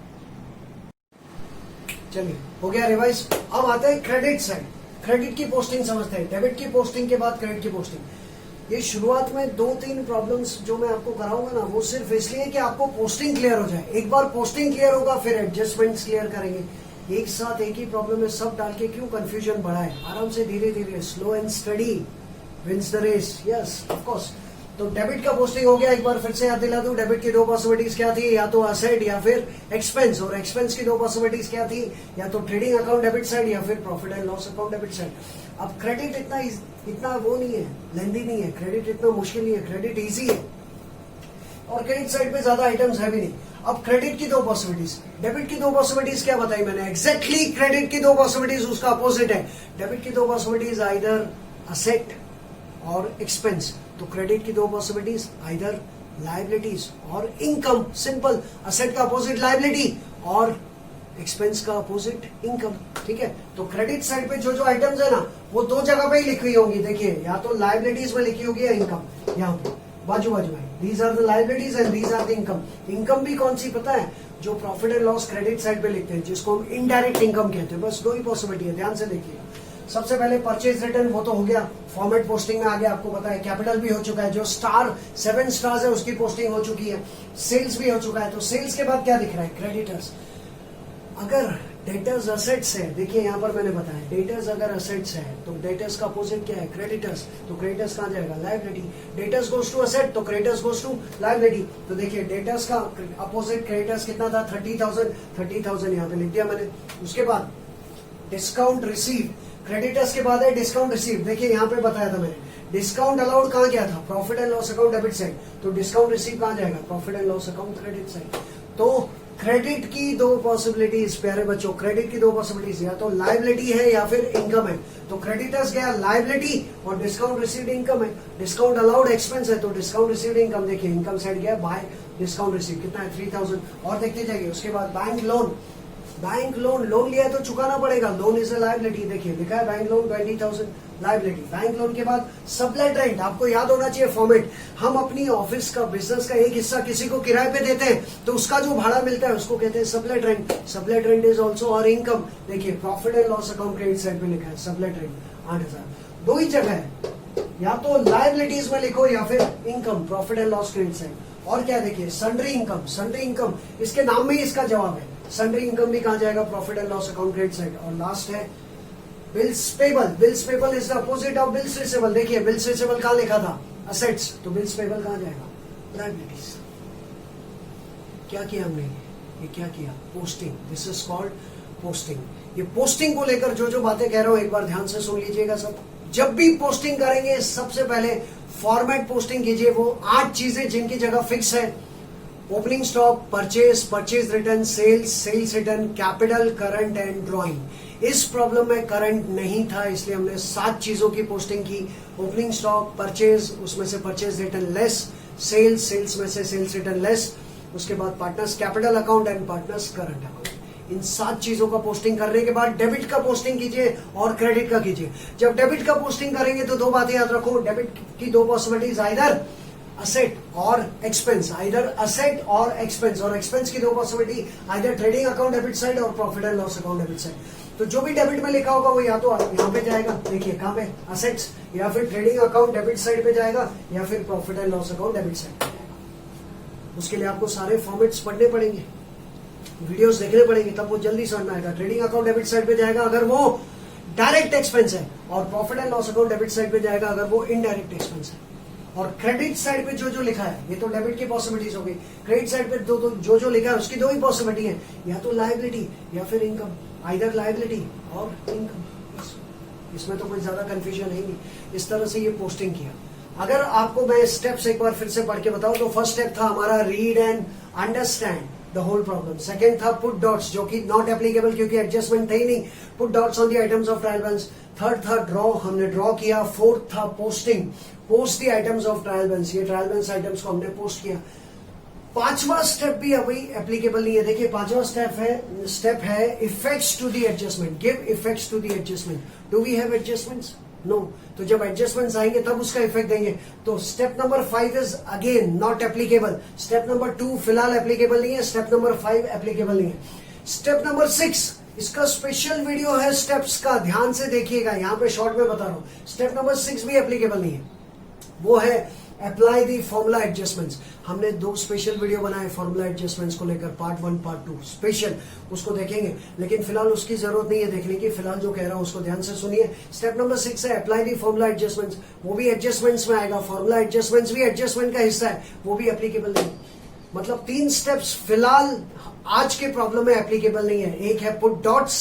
चलिए हो गया रिवाइज। अब आते हैं क्रेडिट साइड। क्रेडिट की पोस्टिंग समझते हैं, डेबिट की पोस्टिंग के बाद क्रेडिट की पोस्टिंग। ये शुरुआत में 2-3 प्रॉब्लम्स जो मैं आपको कराऊंगा ना, वो सिर्फ इसलिए कि आपको पोस्टिंग क्लियर हो जाए। एक बार पोस्टिंग क्लियर होगा फिर एडजस्टमेंट्स क्लियर करेंगे। एक साथ एक ही प्रॉब्लम में सब डाल के क्यों कंफ्यूजन बढ़ाए, आराम से धीरे धीरे, slow and study wins the race. Yes of course. तो डेबिट का पोस्टिंग हो गया। एक बार फिर से याद दिला दूं, डेबिट की 2 पॉसिबिलिटीज क्या थी, या तो असेट या फिर एक्सपेंस। और एक्सपेंस की 2 पॉसिबिलिटीज क्या थी, या तो ट्रेडिंग अकाउंट डेबिट साइड या फिर profit and loss account debit side. अब क्रेडिट इतना वो नहीं है, लेंदी नहीं है, क्रेडिट इतना मुश्किल नहीं है, क्रेडिट इजी है और क्रेडिट साइड पे ज्यादा आइटम्स है भी नहीं। अब क्रेडिट की 2 पॉसिबिलिटीज, डेबिट की 2 पॉसिबिलिटीज क्या बताई मैंने, एग्जैक्टली क्रेडिट की 2 पॉसिबिलिटीज उसका अपोजिट है। डेबिट की 2 पॉसिबिलिटीज आइदर असेट और एक्सपेंस, तो क्रेडिट की 2 पॉसिबिलिटीज आइदर लायबिलिटीज और इनकम। सिंपल, असेट का अपोजिट लायबिलिटी और एक्सपेंस का अपोजिट इनकम। ठीक है, तो क्रेडिट साइड पे जो जो आइटम्स है ना, वो 2 जगह पे ही लिखी हुई होंगी। देखिए, या तो लायबिलिटीज में लिखी होगी या इनकम, यहाँ पे बाजू बाजू में। These are the liabilities and these are the income. Income भी कौन सी पता है, जो profit and loss credit side पे लिखते हैं, जिसको हम इनडायरेक्ट इनकम कहते हैं। बस 2 ही पॉसिबिलिटी है, ध्यान से देखिए। सबसे पहले परचेज रिटर्न, वो तो हो गया, फॉर्मेट पोस्टिंग में आ गया, आपको पता है। कैपिटल भी हो चुका है, जो 7 स्टार्स है उसकी पोस्टिंग हो चुकी है। सेल्स भी हो चुका है। तो सेल्स के बाद क्या दिख रहा है, क्रेडिटर्स। अगर डेटर्स असेट्स है, देखिए यहाँ पर मैंने बताया, डेटर्स अगर असेट्स है तो डेटर्स का अपोजिट क्या है, क्रेडिटर्स। तो क्रेडिटर्स कहाँ जाएगा, liability. Debtors goes to asset तो क्रेडिटर्स गोज टू लायबिलिटी। तो देखिए, डेटर्स का अपोजिट क्रेडिटर्स कितना था, 30,000 यहाँ पे लिख दिया मैंने। उसके बाद डिस्काउंट रिसीव, क्रेडिटर्स के बाद है डिस्काउंट रिसीव। देखिए यहाँ पे बताया था मैंने, डिस्काउंट अलाउड कहाँ गया था, profit and loss account debit side. तो डिस्काउंट रिसीव कहाँ जाएगा, profit and loss account credit side. तो क्रेडिट की 2 पॉसिबिलिटीज प्यारे बच्चों, क्रेडिट की 2 पॉसिबिलिटीज, या तो लायबिलिटी है या फिर इनकम है। तो क्रेडिटर्स गया लायबिलिटी और डिस्काउंट रिसीव्ड इनकम है। डिस्काउंट अलाउड एक्सपेंस है तो डिस्काउंट रिसीव्ड इनकम। देखिए इनकम साइड गया बाय डिस्काउंट रिसीव, कितना है 3000। और देखते जाइए, उसके बाद बैंक लोन। बैंक लोन लिया है तो चुकाना पड़ेगा, लोन इज अ लायबिलिटी। देखिए लिखा है bank loan 20,000 liability. Bank loan के बाद सबलेट रेंट, आपको याद होना चाहिए फॉर्मेट। हम अपनी ऑफिस का, बिजनेस का एक हिस्सा किसी को किराए पे देते हैं तो उसका जो भाड़ा मिलता है उसको कहते हैं sublet rent. Sublet rent is also और इनकम। देखिए profit and loss account credit side पे लिखा है सबलेट रेंट 8,000। 2 ही जगह है, या तो लायबिलिटीज में लिखो या फिर income, profit and loss credit side. और क्या देखिए, सन्ड्री इनकम। सन्ड्री इनकम, इसके नाम में ही इसका जवाब है। सन्ड्री इनकम भी कहाँ जाएगा, profit and loss account credit side. और लास्ट है bills payable. Bills payable is the opposite of bills receivable. देखिए बिल्स रिसेबल कहाँ लिखा था, असेट्स, तो बिल्स पेबल कहाँ जाएगा, लायबिलिटीज। क्या किया हमने, ये क्या किया, posting. This is called posting. ये पोस्टिंग को लेकर जो जो बातें कह रहा हूं एक बार ध्यान से सुन लीजिएगा सब। जब भी पोस्टिंग करेंगे सबसे पहले फॉर्मेट पोस्टिंग कीजिए। वो 8 चीजें जिनकी जगह फिक्स है, opening stock, purchase, purchase return, sales, sales return, capital, current and drawing. इस प्रॉब्लम में करंट नहीं था इसलिए हमने 7 चीजों की पोस्टिंग की। ओपनिंग स्टॉक, परचेज, उसमें से purchase return less, sales, sales में से सेल्स रिटर्न लेस, उसके बाद partners capital account and partners current account. इन 7 चीजों का पोस्टिंग करने के बाद डेबिट का पोस्टिंग कीजिए और क्रेडिट का कीजिए। जब डेबिट का पोस्टिंग करेंगे तो 2 बातें याद रखो, डेबिट की 2 पॉसिबिलिटीज, आइदर असेट और एक्सपेंस, आइदर असेट और एक्सपेंस। और एक्सपेंस की 2 possibility, either trading account debit side और profit and loss account debit side. तो जो भी डेबिट में लिखा होगा वो या तो यहाँ पे जाएगा, देखिए कहाँ पे, असेट्स, या फिर ट्रेडिंग अकाउंट डेबिट साइड पे जाएगा, या फिर profit and loss account debit side पे जाएगा। उसके लिए आपको सारे फॉर्मेट्स पढ़ने पड़ेंगे, वीडियोस देखने पड़ेंगे, तब वो जल्दी समझ में आएगा। ट्रेडिंग अकाउंट डेबिट साइड पे जाएगा अगर वो डायरेक्ट एक्सपेंस है, और profit and loss account debit side पे जाएगा अगर वो इनडायरेक्ट एक्सपेंस है। और क्रेडिट साइड पे जो जो लिखा है, ये तो डेबिट की पॉसिबिलिटीज हो गई। क्रेडिट साइड पे जो जो लिखा है उसकी 2 ही पॉसिबिलिटी है, या तो लायबिलिटी या फिर इनकम, आइदर लायबिलिटी और इनकम। इसमें तो कोई ज्यादा कंफ्यूजन है नहीं। इस तरह से ये पोस्टिंग किया। अगर आपको मैं स्टेप्स एक बार फिर से पढ़ के बताऊं तो फर्स्ट स्टेप था हमारा read and understand the whole problem. Second था पुट डॉट्स, जो कि नॉट एप्लीकेबल क्योंकि एडजस्टमेंट थे ही नहीं, put dots on the items of trial balance. Third था ड्रॉ, हमने ड्रॉ किया। फोर्थ था posting, post the items of trial balance, ये ट्रायल बैलेंस आइटम्स को हमने पोस्ट किया। पांचवा स्टेप भी अभी एप्लीकेबल नहीं है। देखिए पांचवा स्टेप है effects to the adjustment, give effects to the adjustment. Do we have adjustments? No. तो जब एडजस्टमेंट्स आएंगे तब उसका इफेक्ट देंगे। तो step number 5 is again not applicable. Step number 2 फिलहाल एप्लीकेबल नहीं है। स्टेप नंबर 5 एप्लीकेबल नहीं है। स्टेप नंबर 6 इसका स्पेशल वीडियो है स्टेप्स का, ध्यान से देखिएगा, यहां पे शॉर्ट में बता रहा हूं। स्टेप नंबर 6 भी एप्लीकेबल नहीं है, वो है अप्लाई दी फॉर्मूला एडजस्टमेंट्स। हमने 2 स्पेशल वीडियो बनाए फॉर्मूला एडजस्टमेंट्स को लेकर, पार्ट 1 पार्ट 2 स्पेशल, उसको देखेंगे। लेकिन फिलहाल उसकी जरूरत नहीं है देखने की, फिलहाल जो कह रहा हूं उसको ध्यान से सुनिए। स्टेप नंबर 6 है अप्लाई दी फॉर्मूला एडजस्टमेंट्स, वो भी एडजस्टमेंट्स में आएगा। फॉर्मूला एडजस्टमेंट्स भी एडजस्टमेंट का हिस्सा है, वो भी एप्लीकेबल नहीं। मतलब 3 स्टेप्स फिलहाल आज के प्रॉब्लम में एप्लीकेबल नहीं है। एक है पुट डॉट्स,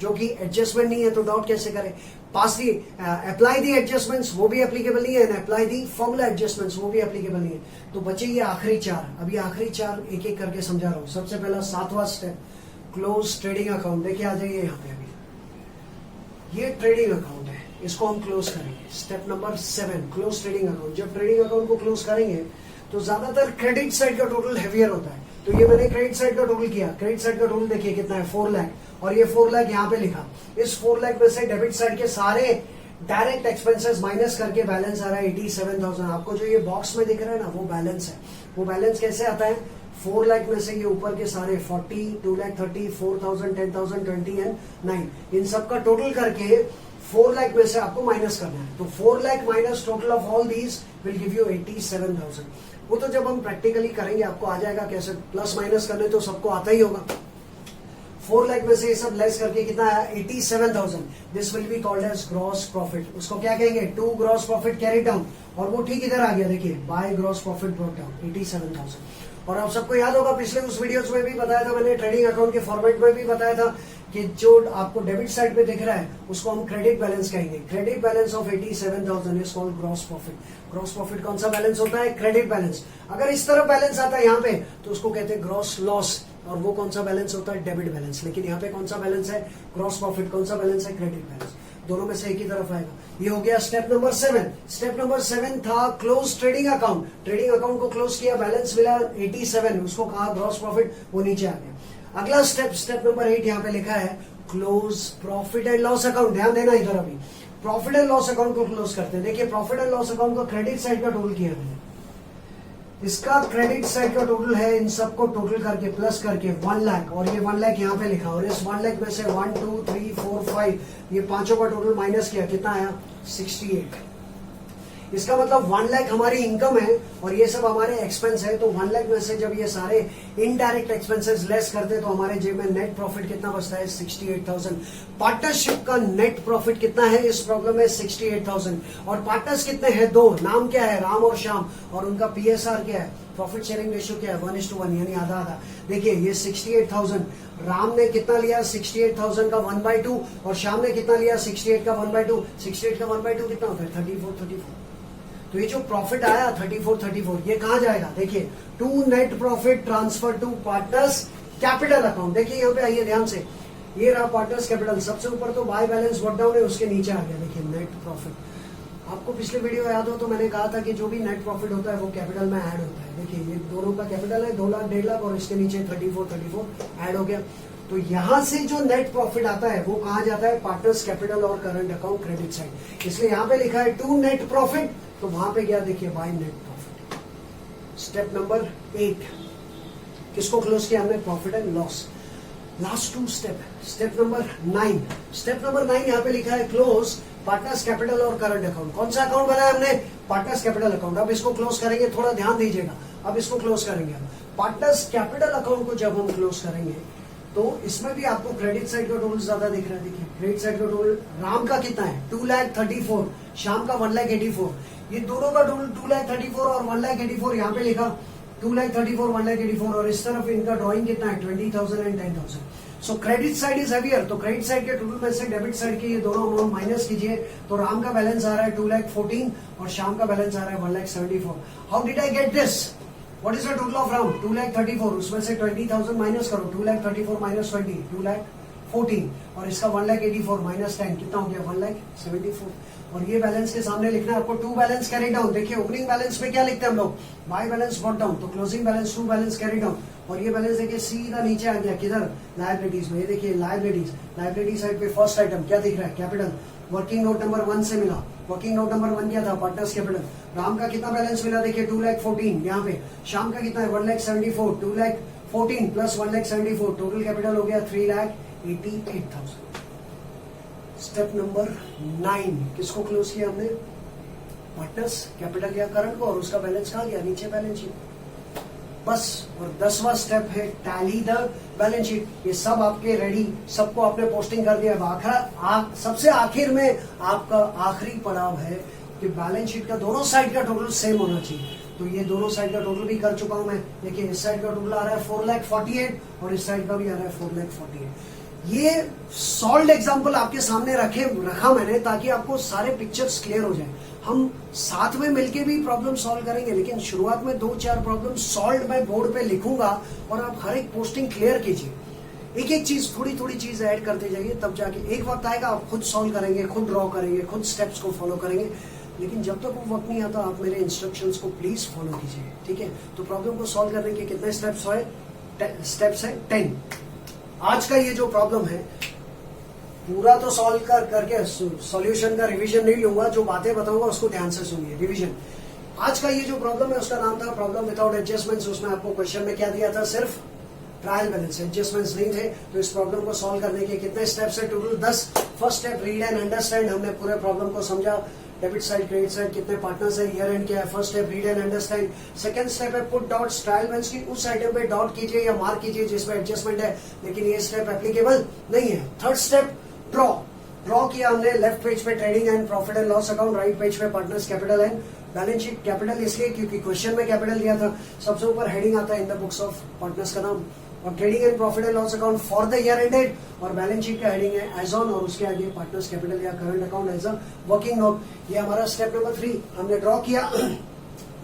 जो कि एडजस्टमेंट नहीं है, तो डॉट कैसे करें। पास दी अप्लाई दी एडजस्टमेंट्स, वो भी एप्लीकेबल नहीं है। अप्लाई दी फॉर्मूला एडजस्टमेंट्स, वो भी एप्लीकेबल नहीं है। तो बचे ये आखिरी 4। अभी आखिरी 4 एक एक करके समझा रहा हूं। सबसे पहला 7वां स्टेप क्लोज ट्रेडिंग अकाउंट। देखिए आ जाइए यहाँ पे। अभी ये ट्रेडिंग अकाउंट है, इसको हम क्लोज करेंगे। Step number 7 close trading account. जब ट्रेडिंग अकाउंट को क्लोज करेंगे तो ज्यादातर क्रेडिट साइड का टोटल हेवियर होता है। तो ये मैंने क्रेडिट साइड का टोटल किया। क्रेडिट साइड का टोटल देखिए कितना है, 4 लाख, और ये 4 लाख यहाँ पे लिखा। इस 4 लाख में से डेबिट साइड के सारे डायरेक्ट एक्सपेंसेस माइनस करके बैलेंस आ रहा है 87,000। आपको जो ये बॉक्स में दिख रहा है ना, वो बैलेंस है। वो बैलेंस कैसे आता है? 4 लाख में से ये ऊपर के सारे 40, 2 लाख 30, 4,000, 10,000, 20 एंड 9, इन सबका टोटल करके 4 लाख में से आपको माइनस करना है। तो 4 lakh minus total of all these will give you 87,000। वो तो जब हम प्रैक्टिकली करेंगे आपको आ जाएगा कैसे प्लस माइनस करने, तो सबको आता ही होगा। 4 लाख में से ये सब लेस करके कितना आया? 87,000। This will be called as gross profit. उसको क्या कहेंगे? To gross profit carry down. और वो ठीक इधर आ गया, देखिए by gross profit brought down 87,000। और आप सबको याद होगा पिछले उस वीडियोस में भी बताया था मैंने, ट्रेडिंग अकाउंट के फॉर्मेट में भी बताया था कि जो आपको डेबिट साइड पे दिख रहा है उसको हम क्रेडिट बैलेंस कहेंगे। Credit balance of 87,000 is called gross profit. Gross profit कौन सा बैलेंस होता है? Credit balance. अगर इस तरफ बैलेंस आता है यहाँ पे तो उसको कहते हैं ग्रॉस लॉस, और वो कौन सा बैलेंस होता है? Debit balance. लेकिन यहाँ पे कौन सा बैलेंस है? Gross profit. कौन सा बैलेंस है? Credit balance. दोनों में से एक ही तरफ आएगा। ये हो गया स्टेप नंबर 7। स्टेप नंबर 7 था close trading account. Trading account को क्लोज किया, बैलेंस मिला 87, उसको कहा ग्रॉस प्रॉफिट, वो नीचे आ गया। अगला स्टेप नंबर 8 यहाँ पे लिखा है close profit and loss account. ध्यान देना इधर। अभी प्रॉफिट एंड लॉस अकाउंट को क्लोज करते हैं। देखिए प्रॉफिट एंड लॉस अकाउंट को क्रेडिट साइड का टोटल किया मैंने। इसका क्रेडिट साइड का टोटल है, इन सबको टोटल करके प्लस करके 1 लाख, और ये 1 लाख यहाँ पे लिखा, और इस 1 लाख में से 1, 2, 3, 4, 5 ये पांचों का टोटल माइनस किया, कितना आया? 68। इसका मतलब 1 लाख हमारी इनकम है और ये सब हमारे एक्सपेंस है। तो 1 लाख में से जब ये सारे इनडायरेक्ट एक्सपेंसेस लेस करते तो हमारे जेब में नेट प्रॉफिट कितना बचता है? 68,000। पार्टनरशिप का नेट प्रॉफिट कितना है इस प्रॉब्लम में? 68,000। और पार्टनर्स कितने हैं? 2। नाम क्या है? राम और श्याम। और उनका PSR क्या है? प्रॉफिट शेयरिंग रेशियो क्या है? 1:1, यानी आधा आधा। देखिए ये 68,000, राम ने कितना लिया? 68,000 का 1/2, और श्याम ने कितना लिया? 68 का 1/2। 68 का 1/2 कितना होता है? 34। तो ये जो प्रॉफिट आया 34, ये कहां जाएगा? देखिए to net profit transfer to partners capital account. देखिए यहाँ पे आइए ध्यान से, ये रहा पार्टनर्स कैपिटल। सबसे ऊपर तो बाय बैलेंस वर्क डाउन है, उसके नीचे आ गया देखिए नेट प्रॉफिट। आपको पिछले वीडियो याद हो तो मैंने कहा था कि जो भी नेट प्रॉफिट होता है वो कैपिटल में ऐड होता है। देखिए ये दोनों का कैपिटल है 2 लाख 1.5 लाख, और इसके नीचे 34 ऐड हो गया। तो यहां से जो नेट प्रॉफिट आता है वो कहां जाता है? पार्टनर्स कैपिटल और करंट अकाउंट क्रेडिट साइड। इसलिए यहाँ पे लिखा है टू नेट प्रॉफिट, तो वहां पे गया देखिए by net profit. Step number 8 किसको क्लोज किया हमने? Profit and loss. Last 2 step number 9। Step number 9 यहाँ पे लिखा है क्लोज पार्टनर्स कैपिटल और करंट अकाउंट। कौन सा अकाउंट बनाया हमने? Partners capital account. अब इसको क्लोज करेंगे, थोड़ा ध्यान दीजिएगा। अब इसको क्लोज करेंगे। पार्टनर्स कैपिटल अकाउंट को जब हम क्लोज करेंगे तो इसमें भी आपको क्रेडिट साइड का टोटल ज्यादा दिख रहा है। देखिए क्रेडिट साइड का टोटल राम का कितना है? 2,34,000, श्याम का 1,84,000। ये दोनों का टोटल 2,34,000 और 1,84,000 यहाँ पे लिखा। 2,34,000, 1,84,000, और इस तरफ इनका ड्रॉइंग कितना है? 20,000 and 10,000। So credit side is heavier. तो क्रेडिट साइड के टोटल में से डेबिट साइड के ये दोनों अमाउंट माइनस कीजिए, तो राम का बैलेंस आ रहा है 2,14,000 और श्याम का बैलेंस आ रहा है 1,74,000। How did I get this? What is the total of Ram? 2,34,000, उसमें से 20,000 माइनस करो। 2,34,000 माइनस 20, 14 और इसका 1,84,000 माइनस 10 कितना हो गया 1,74,000 और ये बैलेंस के सामने लिखना है आपको टू बैलेंस कैरी डाउन। देखिए ओपनिंग बैलेंस में क्या लिखते हैं हम लोग बाय बैलेंस ब्रॉट डाउन, तो closing balance to balance carry down और ये बैलेंस देखिए सीधा नीचे आ गया किधर लायबिलिटीज में। ये देखिए लायबिलिटी साइड पे फर्स्ट आइटम क्या दिख रहा है कैपिटल, वर्किंग नोट नंबर 1 से मिला। वर्किंग नोट नंबर 1 क्या था पार्टनर्स कैपिटल। राम का कितना बैलेंस मिला देखिए 2,14,000 यहाँ पे। शाम का कितना है 1,74,000, 2,14,000 प्लस 1,74,000 टोटल कैपिटल हो गया 3,88,000। स्टेप नंबर 9 किसको क्लोज किया हमने पार्टनर्स कैपिटल या करंट को और उसका बैलेंस कहाँ गया नीचे बैलेंस शीट बस। और 10वां स्टेप है टैली द बैलेंस शीट। ये सब आपके रेडी, सबको आपने पोस्टिंग कर दिया। सबसे आखिर में आपका आखिरी पड़ाव है कि बैलेंस शीट का दोनों साइड का टोटल सेम होना चाहिए। तो ये दोनों साइड का टोटल भी कर चुका हूं मैं। देखिए इस साइड का टोटल आ रहा है 4,48,000 और इस साइड का भी आ रहा है 4,48,000। ये सॉल्व एग्जाम्पल आपके सामने रखा मैंने ताकि आपको सारे पिक्चर्स क्लियर हो जाए। हम साथ में मिलके भी प्रॉब्लम सॉल्व करेंगे, लेकिन शुरुआत में 2-4 प्रॉब्लम सॉल्व मैं बोर्ड पे लिखूंगा और आप हर एक पोस्टिंग क्लियर कीजिए। एक एक चीज थोड़ी चीज ऐड करते जाइए, तब जाके एक वक्त आएगा आप खुद सॉल्व करेंगे, खुद ड्रॉ करेंगे, खुद स्टेप्स को फॉलो करेंगे। लेकिन जब तक वो वक्त नहीं आता आप मेरे इंस्ट्रक्शंस को प्लीज फॉलो कीजिए, ठीक है। तो प्रॉब्लम को सॉल्व करने के कितने स्टेप्स है 10। आज का ये जो प्रॉब्लम है पूरा तो सॉल्व करके सॉल्यूशन का रिवीजन नहीं लूंगा, जो बातें बताऊंगा उसको ध्यान से सुनिए। रिवीजन आज का ये जो प्रॉब्लम है उसका नाम था प्रॉब्लम विदाउट एडजस्टमेंट्स। उसमें आपको क्वेश्चन में क्या दिया था सिर्फ ट्रायल बैलेंस, एडजस्टमेंट्स नहीं थे। तो इस प्रॉब्लम को सॉल्व करने के कितने स्टेप्स है total 10। First step read and understand, हमने पूरे प्रॉब्लम को समझा। डेबिट साइड क्रेडिट साइड कितने पार्टनर्स है, ईयर एंड क्या है। First step read and understand. Second step है पुट डॉट्स, ट्रायल बैलेंस की उस आइटम पे डॉट कीजिए या मार्क कीजिए जिसमें एडजस्टमेंट है, लेकिन ये स्टेप एप्लीकेबल नहीं है। थर्ड स्टेप ड्रॉ किया हमने लेफ्ट पेज पे trading and profit and loss account, right page पे partners capital and balance sheet. Capital इसलिए क्योंकि क्वेश्चन में कैपिटल दिया था। सबसे ऊपर हेडिंग आता है in the books of partners का नाम, और trading and profit and loss account for the year ended, और बैलेंस शीट का हेडिंग है एज ऑन और उसके आगे पार्टनर्स कैपिटल या current account as a working note. ये हमारा स्टेप नंबर 3 हमने ड्रॉ किया।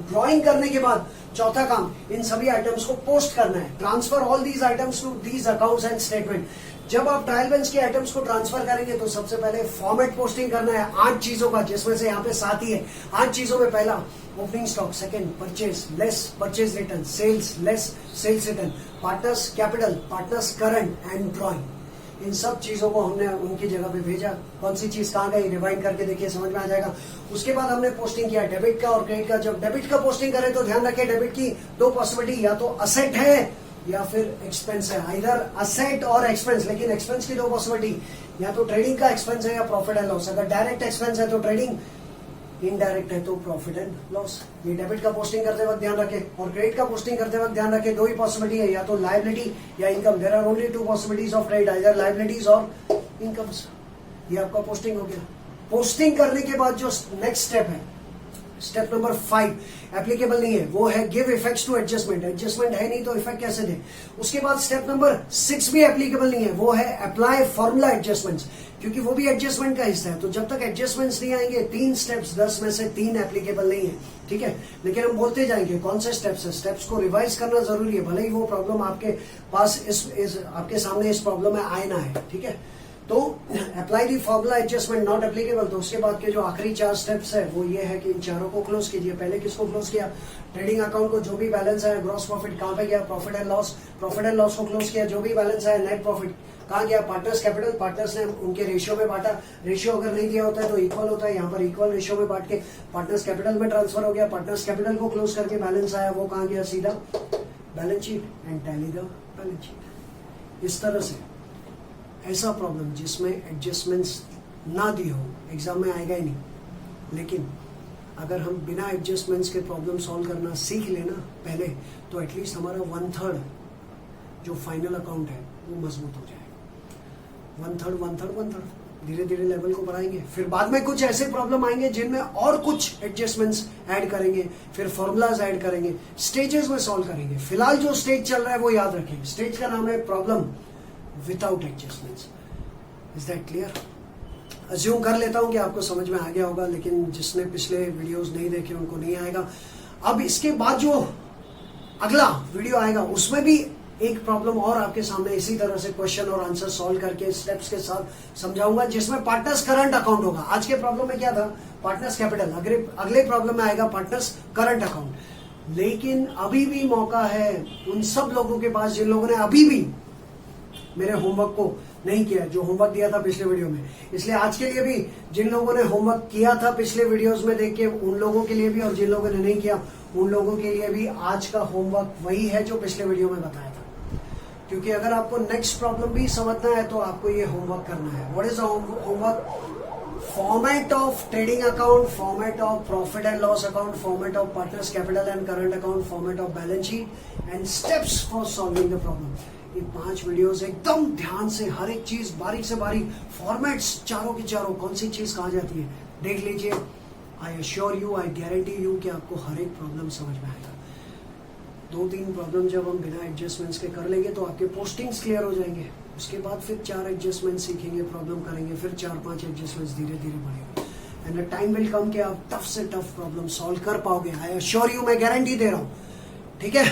ड्रॉइंग करने के बाद चौथा काम इन सभी आइटम्स को पोस्ट करना है। Transfer all these items to these accounts and statement. जब आप ट्रायल बैलेंस के आइटम्स को ट्रांसफर करेंगे तो सबसे पहले फॉर्मेट पोस्टिंग करना है 8 चीजों का, जिसमें से यहाँ पे 7 ही है। 8 चीजों में पहला opening stock, second purchase less purchase return, sales less sales return, partners capital, partners current and drawing. इन सब चीजों को हमने उनकी जगह पे भेजा। कौन सी चीज कहाँ गई रिवाइंड करके देखिए, समझ में आ जाएगा। उसके बाद हमने पोस्टिंग किया डेबिट का और क्रेडिट का। जब डेबिट का पोस्टिंग करें तो ध्यान रखें डेबिट की 2 पॉसिबिलिटी, या तो असेट है या फिर एक्सपेंस है, आइदर असेट और एक्सपेंस। लेकिन एक्सपेंस की 2 पॉसिबिलिटी, या तो ट्रेडिंग का एक्सपेंस है या प्रॉफिट एंड लॉस। अगर डायरेक्ट एक्सपेंस है तो ट्रेडिंग, इनडायरेक्ट है तो प्रॉफिट एंड लॉस। ये डेबिट का पोस्टिंग करते वक्त ध्यान रखें। और क्रेडिट का पोस्टिंग करते वक्त ध्यान रखें 2 ही पॉसिबिलिटी है, या तो लायबिलिटी या income. There are only 2 possibilities of credit, either liabilities और इनकम्स। ये आपका पोस्टिंग हो गया। पोस्टिंग करने के बाद जो नेक्स्ट स्टेप है, स्टेप नंबर 5 एप्लीकेबल नहीं है, वो है give effects to adjustment. Adjustment है नहीं तो इफेक्ट कैसे दे। उसके बाद स्टेप नंबर 6 भी एप्लीकेबल नहीं है, वो है अप्लाई फॉर्मूला एडजस्टमेंट्स, क्योंकि वो भी एडजस्टमेंट का हिस्सा है। तो जब तक एडजस्टमेंट्स नहीं आएंगे 3 स्टेप्स 10 में से 3 एप्लीकेबल नहीं है, ठीक है। लेकिन हम बोलते जाएंगे कौन से स्टेप्स है। स्टेप्स को रिवाइज करना जरूरी है, भले ही वो प्रॉब्लम आपके पास आपके सामने इस प्रॉब्लम में आए ना है, ठीक है। तो apply the formula adjustment not applicable. तो उसके बाद के जो आखिरी 4 स्टेप्स है वो ये है कि इन चारों को क्लोज कीजिए। पहले किसको क्लोज किया, ट्रेडिंग अकाउंट को, जो भी बैलेंस है। ग्रॉस प्रॉफिट कहाँ पे गया, profit and loss. Profit and loss को क्लोज किया, जो भी बैलेंस है। नेट प्रॉफिट कहाँ गया, पार्टनर्स कैपिटल, पार्टनर्स ने उनके रेशियो में बांटा। रेशियो अगर नहीं दिया होता है तो इक्वल होता है, यहाँ पर इक्वल रेशियो में बांट के पार्टनर्स कैपिटल में ट्रांसफर हो गया। पार्टनर्स कैपिटल को क्लोज करके बैलेंस आया, वो कहाँ गया, सीधा balance sheet and tally the balance sheet. इस तरह से ऐसा प्रॉब्लम जिसमें एडजस्टमेंट्स ना दी हो एग्जाम में आएगा ही नहीं। लेकिन अगर हम बिना एडजस्टमेंट्स के प्रॉब्लम सॉल्व करना सीख लेना पहले, तो एटलीस्ट हमारा 1/3 जो फाइनल अकाउंट है वो मजबूत हो जाएगा। 1/3 धीरे धीरे लेवल को बढ़ाएंगे। फिर बाद में कुछ ऐसे प्रॉब्लम आएंगे जिनमें और कुछ एडजस्टमेंट्स ऐड करेंगे, फिर फॉर्मूलाज ऐड करेंगे, स्टेजेस में सॉल्व करेंगे। फिलहाल जो स्टेज चल रहा है वो याद रखें, स्टेज का नाम है problem without adjustments. Is that clear? Assume कर लेता हूं कि आपको समझ में आ गया होगा, लेकिन जिसने पिछले वीडियोस नहीं देखे उनको नहीं आएगा। अब इसके बाद जो अगला वीडियो आएगा उसमें भी एक प्रॉब्लम और आपके सामने इसी तरह से क्वेश्चन और आंसर सॉल्व करके स्टेप्स के साथ समझाऊंगा, जिसमें पार्टनर्स करंट अकाउंट होगा। आज के प्रॉब्लम में क्या था, पार्टनर्स कैपिटल। अगले प्रॉब्लम में आएगा पार्टनर्स करंट अकाउंट। लेकिन अभी भी मौका है उन सब लोगों के पास जिन लोगों ने अभी भी मेरे होमवर्क को नहीं किया, जो होमवर्क दिया था पिछले वीडियो में। इसलिए आज के लिए भी जिन लोगों ने होमवर्क किया था पिछले वीडियोस में देख के, उन लोगों के लिए भी, और जिन लोगों ने नहीं किया उन लोगों के लिए भी आज का होमवर्क वही है जो पिछले वीडियो में बताया था। क्योंकि अगर आपको नेक्स्ट प्रॉब्लम भी समझना है तो आपको ये होमवर्क करना है। What is the homework? Format of trading account, format of profit and loss account, format of partners capital and current account, format of balance sheet and steps for solving the problem. ये 5 videos एकदम ध्यान से हर एक चीज बारीक से बारीक, formats चारों की चारों, कौन सी चीज कहा जाती है देख लीजिए। I assure you, I guarantee you कि आपको हर एक प्रॉब्लम समझ में आएगा। 2-3 प्रॉब्लम जब हम बिना एडजस्टमेंट्स के कर लेंगे तो आपके पोस्टिंग्स क्लियर हो जाएंगे। उसके बाद फिर 4 एडजस्टमेंट सीखेंगे, प्रॉब्लम करेंगे, फिर 4-5 एडजस्टमेंट्स धीरे धीरे बढ़ेंगे। And the time will come कि आप टफ से टफ प्रॉब्लम सॉल्व कर पाओगे। आई एश्योर यू, मैं गारंटी दे रहा हूँ। ठीक है,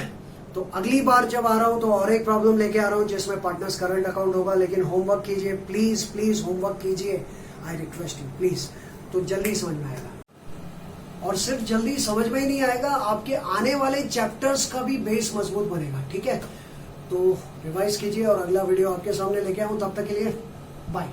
तो अगली बार जब आ रहा हूं तो और एक प्रॉब्लम लेके आ रहा हूं जिसमें पार्टनर्स करंट अकाउंट होगा। लेकिन होमवर्क कीजिए, प्लीज प्लीज होमवर्क कीजिए, आई रिक्वेस्ट यू प्लीज, तो जल्दी समझ में आएगा। और सिर्फ जल्दी समझ में ही नहीं आएगा, आपके आने वाले चैप्टर्स का भी बेस मजबूत बनेगा। ठीक है, तो रिवाइज कीजिए और अगला वीडियो आपके सामने लेके आऊं। तब तक के लिए बाय।